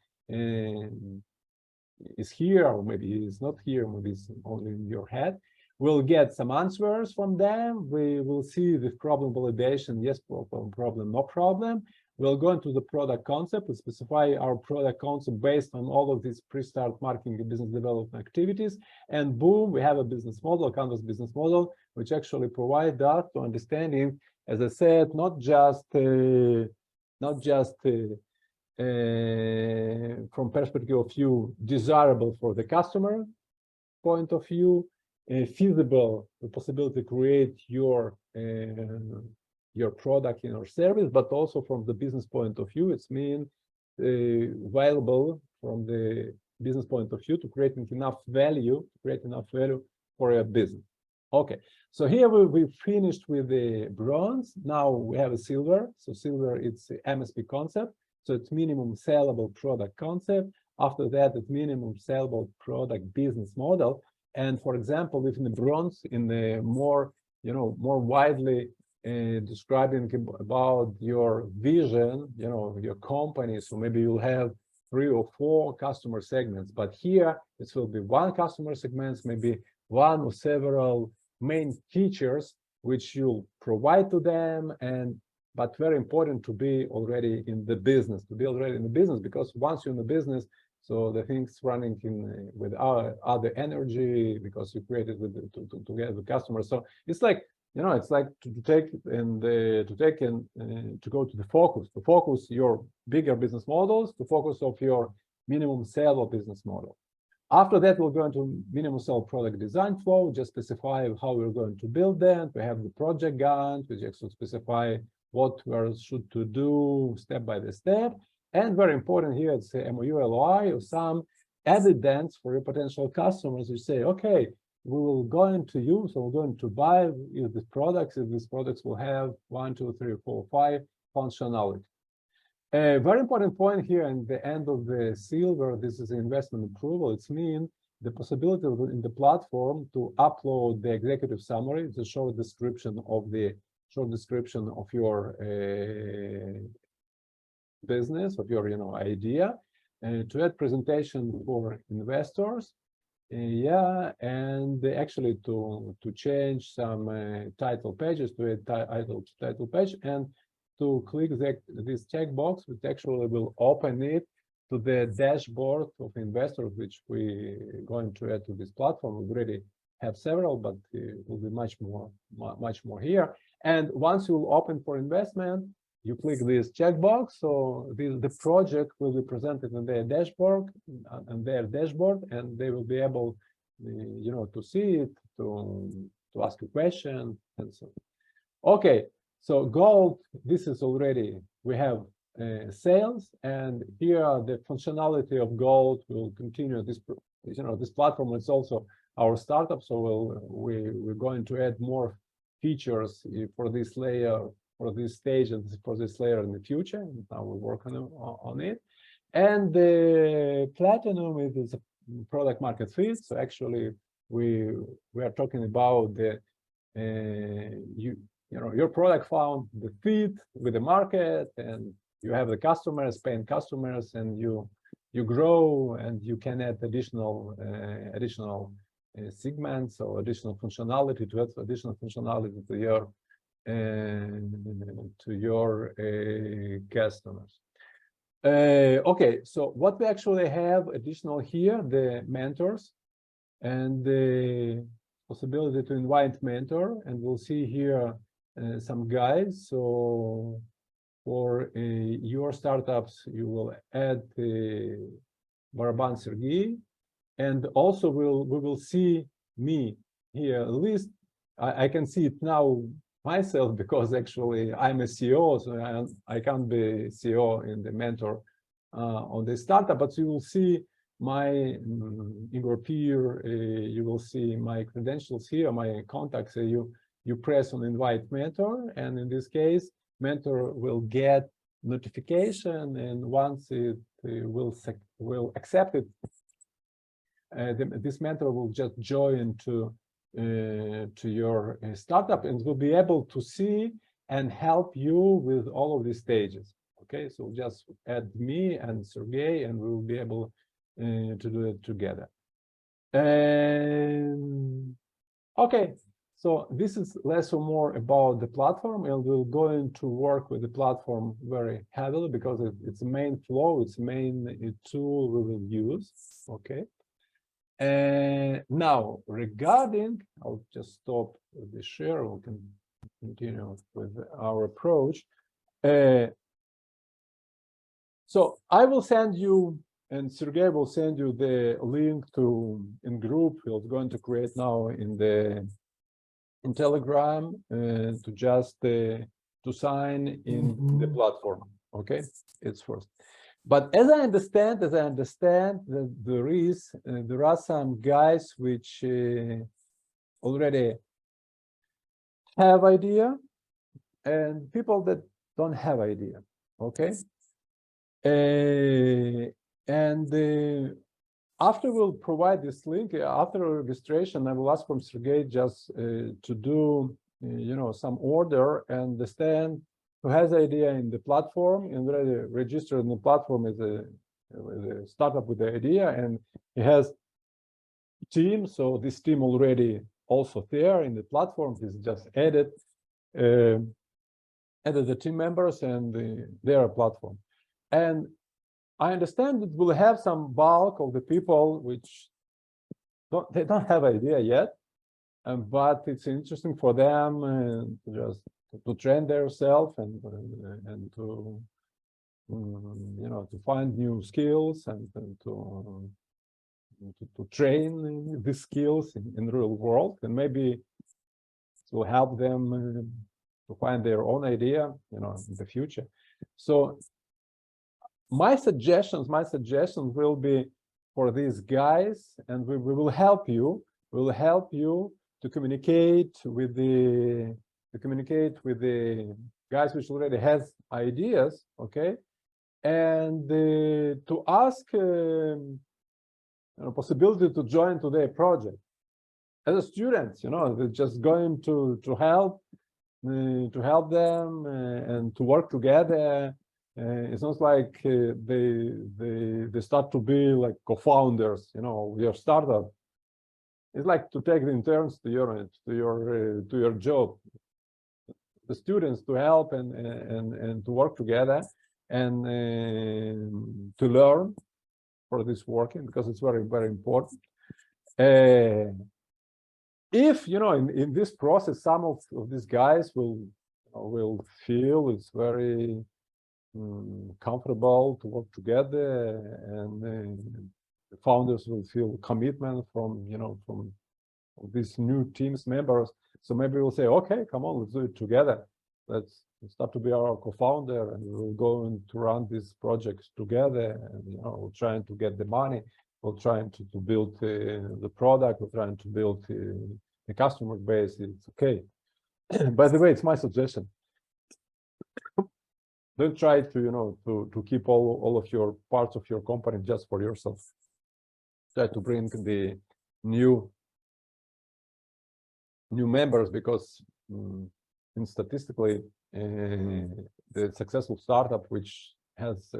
Speaker 1: is here, or maybe it's not here, maybe it's only in your head. We'll get some answers from them. We will see the problem validation, yes, problem, no problem. We'll go into the product concept. We'll specify our product concept based on all of these pre-start marketing and business development activities. And boom, we have a business model, a Canvas business model, which actually provides us to understanding, as I said, not just from perspective of view, desirable for the customer point of view, feasible, the possibility to create your product in our service, but also from the business point of view, it's mean viable from the business point of view to creating enough value, for a business. Okay, so here we finished with the bronze. Now we have a silver. So silver, it's the MSP concept. So it's minimum sellable product concept. After that, it's minimum sellable product business model. And for example, within the bronze, in the more, you know, more widely describing about your vision, you know, your company. So maybe you'll have 3 or 4 customer segments, but here it will be one customer segments, maybe one or several main features which you'll provide to them, and but very important to be already in the business, because once you're in the business, so the things running in with other energy, because you created with together with customers. So it's like, you know, it's like to take and to go to the focus, to focus your bigger business models, to focus of your minimum sale of business model. After that, we'll go into minimum sale product design flow, just specify how we're going to build them. We have the project Gantt, we just specify what we should to do step by step. And very important here, it's a MOU, LOI, or some evidence for your potential customers. You say, okay, we will going to use, or we're going to buy these products, if these products will have 1, 2, 3, 4, 5 functionality. A very important point here in the end of the silver, this is investment approval. It's mean the possibility in the platform to upload the executive summary, the short description of your business, of your idea, and to add presentation for investors. And actually to change some title pages to a title page, and to click this checkbox, which actually will open it to the dashboard of investors, which we going to add to this platform. We already have several, but it will be much more here. And once you open for investment, you click this checkbox, so the project will be presented in their dashboard, and they will be able, to see it, to ask a question, and so on. Okay, so gold, this is already, we have sales, and here the functionality of gold will continue. This platform is also our startup, so we're going to add more features for this layer, for this stage, and for this layer in the future. Now we're working on it. And the platinum is a product market fit. So actually, we are talking about the your product found the fit with the market, and you have the customers, paying customers, and you grow, and you can add additional segments or additional functionality to add additional functionality to your customers. Okay, so what we actually have additional here, the mentors and the possibility to invite mentor, and we'll see here some guides. So for your startups, you will add Baraban Sergey, and also we will see me here. At least I can see it now myself, because actually I'm a CEO, so I can't be CEO in the mentor on the startup, but you will see my Igor peer, you will see my credentials here, my contacts. You press on invite mentor, and in this case, mentor will get notification, and once it will accept it, this mentor will just join to your startup, and will be able to see and help you with all of these stages. Okay, so just add me and Sergey, and we will be able to do it together. Okay, so this is less or more about the platform, and we're going to work with the platform very heavily, because it's the main flow, it's the main tool we will use. Okay. Now, regarding, I'll just stop the share, we can continue with our approach. So I will send you, and Sergey will send you the link in group we're going to create now in Telegram, to just to sign in the platform. Okay, it's first. But as I understand that there are some guys which already have idea, and people that don't have idea. Okay, after we'll provide this link, after registration, I will ask from Sergey just to do some order and understand who has idea in the platform and already registered in the platform as a the startup with the idea, and it has team. So this team already also there in the platform is just added the team members and their platform. And I understand it will have some bulk of the people which they don't have idea yet, but it's interesting for them to just to train themselves and to to find new skills and to train these skills in real world, and maybe it will help them to find their own idea, in the future. So my suggestions will be for these guys, and we will help you. We'll help you to communicate with the guys which already has ideas, okay, and to ask possibility to join to their project as a student. They're just going to help them and to work together. It's not like they start to be like co-founders, your startup. It's like to take the interns to your job. The students to help and to work together and to learn for this working, because it's very, very important. If in this process some of these guys will feel it's very comfortable to work together, and the founders will feel commitment from from these new teams members. So maybe we'll say, okay, come on, let's do it together. Let's start to be our co-founder, and we'll go to run these projects together. And we're trying to get the money. We're trying to build the product. We're trying to build the customer base. It's okay. By the way, it's my suggestion. Don't try to to keep all of your parts of your company just for yourself. Try to bring the new members, because statistically the successful startup which has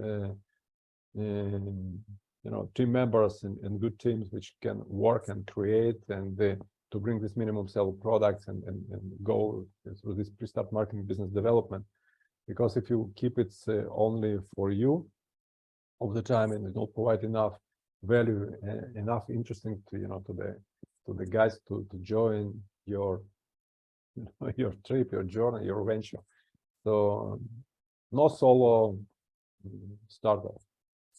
Speaker 1: team members and good teams which can work and create and to bring this minimum sell products and go through this pre-start marketing business development. Because if you keep it only for you all the time and you don't provide enough value, enough interesting to to the guys to join your your trip, your journey, your venture. So no solo startup.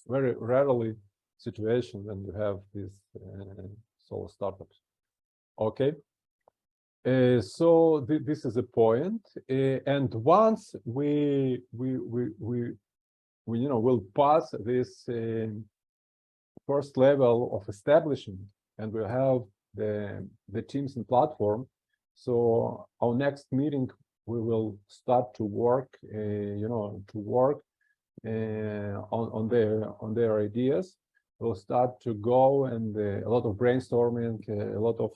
Speaker 1: Very rarely situation when you have these solo startups. Okay. So this is a point, and once we will pass this first level of establishment, and we have the teams and platform. So our next meeting, we will start to work, on their ideas. We'll start to go and a lot of brainstorming, a lot of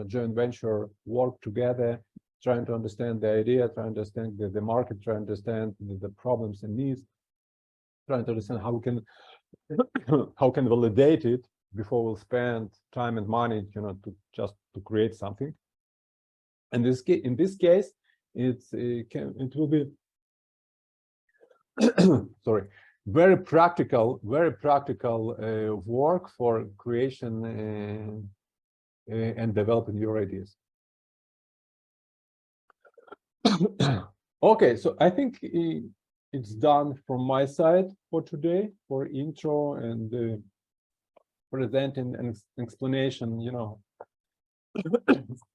Speaker 1: joint venture work together, trying to understand the idea, trying to understand the market, trying to understand the problems and needs, trying to understand how we can validate it before we'll spend time and money, to create something. And in this case, it will be sorry, very practical work for creation and developing your ideas. Okay, so I think it's done from my side for today, for intro and presenting an explanation,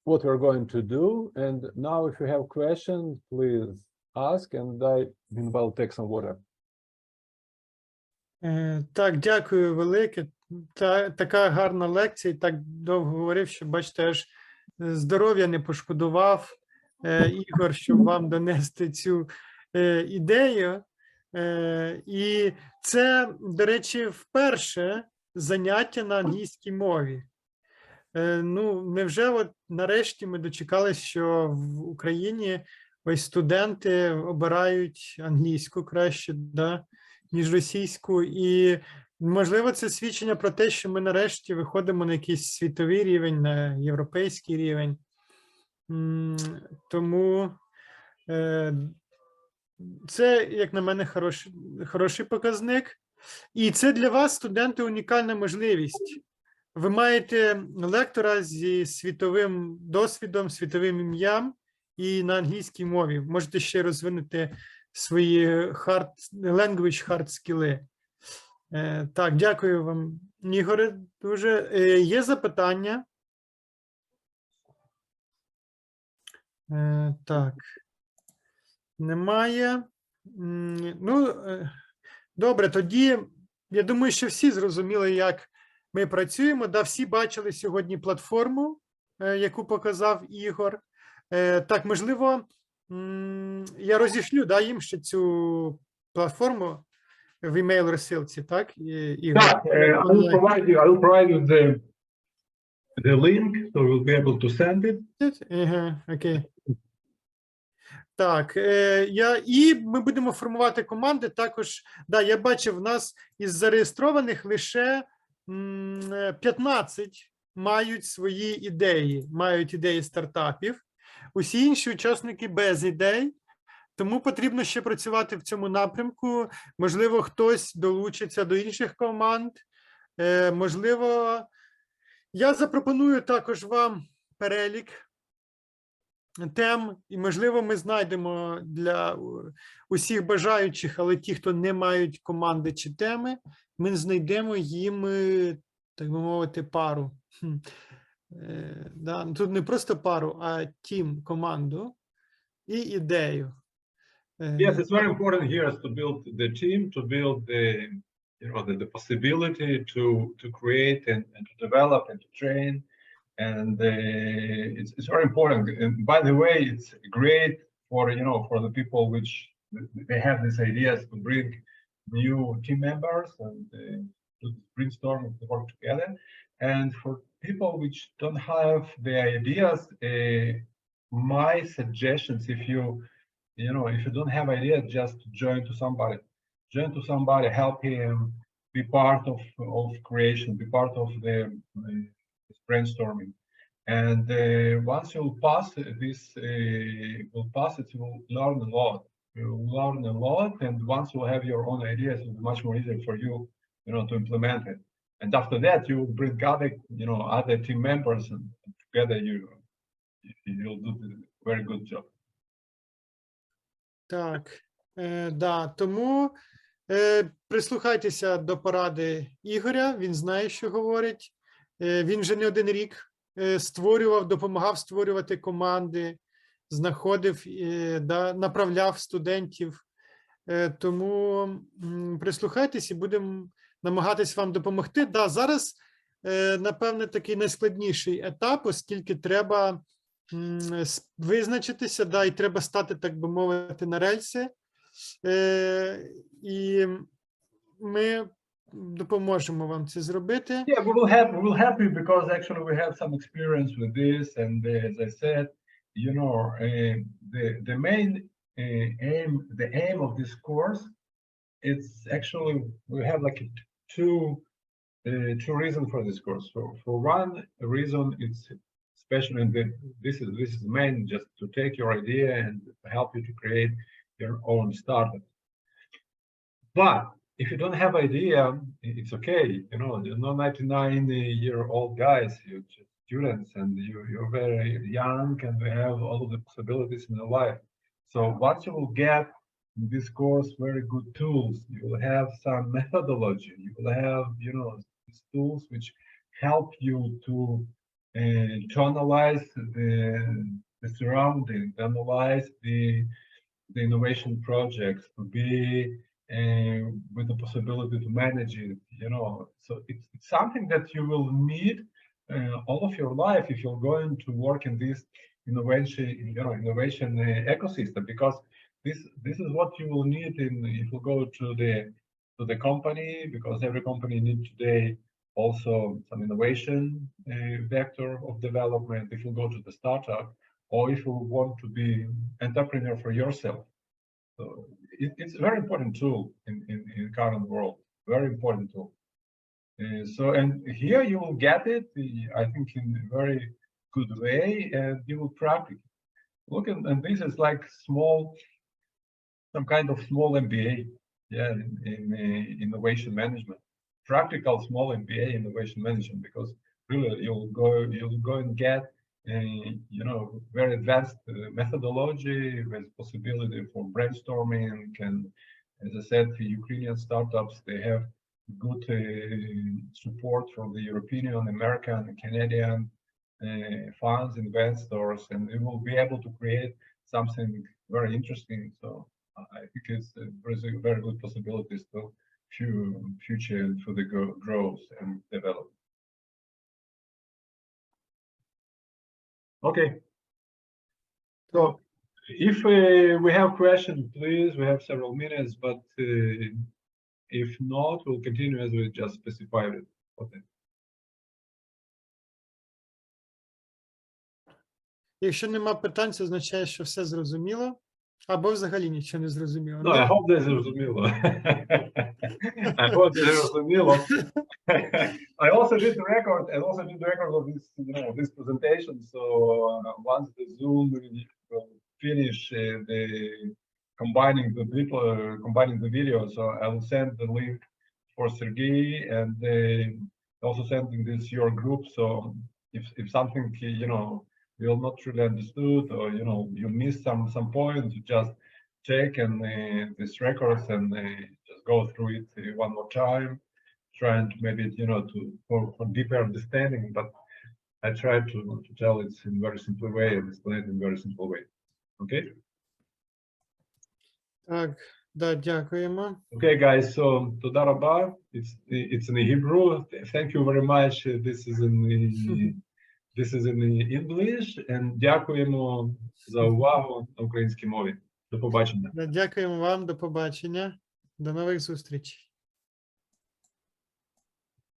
Speaker 1: what we're going to do. And now if you have questions, please ask, and I will take some water.
Speaker 2: Так, дякую велике. Така гарна лекція, так довго говорив, що, бачите, аж здоров'я не пошкодував, Ігор, щоб вам донести цю ідею. І це, до речі, вперше заняття на англійській мові. Невже от нарешті ми дочекалися, що в Україні ось студенти обирають англійську краще, да, ніж російську, і можливо це свідчення про те, що ми нарешті виходимо на якийсь світовий рівень, на європейський рівень. Тому це, як на мене, хороший показник. І це для вас, студенти, унікальна можливість. Ви маєте лектора зі світовим досвідом, світовим ім'ям і на англійській мові. Можете ще розвинути свої language hard скіли. Так, дякую вам, Ігоре, дуже. Є запитання? Так. Немає. Ну, добре, тоді, я думаю, що всі зрозуміли, як ми працюємо. Да, всі бачили сьогодні платформу, яку показав Ігор. Так, можливо, я розішлю, да, їм ще цю платформу в імейл розсилці, так, Ігор?
Speaker 3: Так, I will provide you the link, so you'll be able to send it.
Speaker 2: Окей. Так, і ми будемо формувати команди. Також, да, я бачив, в нас із зареєстрованих лише 15 мають свої ідеї, мають ідеї стартапів. Усі інші учасники без ідей, тому потрібно ще працювати в цьому напрямку. Можливо, хтось долучиться до інших команд. Можливо, я запропоную також вам перелік тем, і, можливо, ми знайдемо для усіх бажаючих, але ті, хто не мають команди чи теми, ми знайдемо їм, так би мовити, пару. Да, тут не просто пару, а тім, команду і ідею.
Speaker 3: Yes, it's very important here to build the team, to build the possibility to create and to develop and to train. And it's very important. And by the way, it's great for the people which they have these ideas to bring new team members and to brainstorm and to work together. And for people which don't have the ideas, my suggestions, if you don't have ideas, just join to somebody, help him, be part of creation, be part of the brainstorming. And once you'll pass this, you will learn a lot. You'll learn a lot, and once you have your own ideas, it'll be much more easier for you, to implement it. And after that, you will bring other team members, and together you'll do a very good job.
Speaker 2: Так, да, тому прислухайтеся до поради Ігоря, він знає, що говорить. Він вже не один рік допомагав створювати команди, знаходив, направляв студентів. Тому прислухайтесь і будемо намагатись вам допомогти. Да, зараз, напевне, такий найскладніший етап, оскільки треба визначитися, да, і треба стати, так би мовити, на рельси. І ми допоможемо вам це зробити.
Speaker 3: Yeah, we will help you because actually we have some experience with this, and as I said, the main aim of this course, it's actually we have like two reasons for this course. For one reason, it's especially this is main, just to take your idea and help you to create your own startup. But if you don't have idea, it's okay. You're not 99-year-old guys. You're just students, and you're very young, and we have all of the possibilities in your life. So once you will get in this course very good tools, you will have some methodology. You will have, these tools which help you to analyze the surroundings, analyze the innovation projects, to be with the possibility to manage it, So it's something that you will need all of your life if you're going to work in this innovation ecosystem, because this is what you will need if you go to the company, because every company needs today also some innovation vector of development. If you go to the startup, or if you want to be entrepreneur for yourself. So it's a very important tool in current world. Very important tool. So, and here you will get it, I think, in a very good way, and you will practice. Look at, and this is like small, some kind of small MBA, yeah, in innovation management, practical small MBA innovation management, because really you'll go and get you know, very advanced methodology with possibility for brainstorming. And as I said, the Ukrainian startups, they have good support from the European, American, Canadian funds, investors, and we will be able to create something very interesting. So I think there is a very good possibilities to future for the growth and development. Okay. So if we have questions, please, we have several minutes, but if not, we'll continue as we just specified it. Okay.
Speaker 2: Якщо нема питань, це означає, що все зрозуміло, або взагалі нічого не зрозуміло.
Speaker 3: No, I hope this is зрозуміло. I hope this is зрозуміло. I also did the record, of this, you know, this presentation. So once the Zoom will finish combining the video, so I will send the link for Sergey, and also sending this your group. So if something, you know, you're not really understood, or you know, you miss some points, you just check and these records and just go through it one more time, trying to maybe, you know, for deeper understanding. But I try to tell it in very simple way and explain it in very simple way. Okay.
Speaker 2: Так, да, дякуємо.
Speaker 3: Okay, guys. So toda rabba. It's in Hebrew. Thank you very much. This is in English. And дякуємо за увагу на українській мові. До побачення.
Speaker 2: Да, дякуємо вам, до побачення, до нових зустрічей.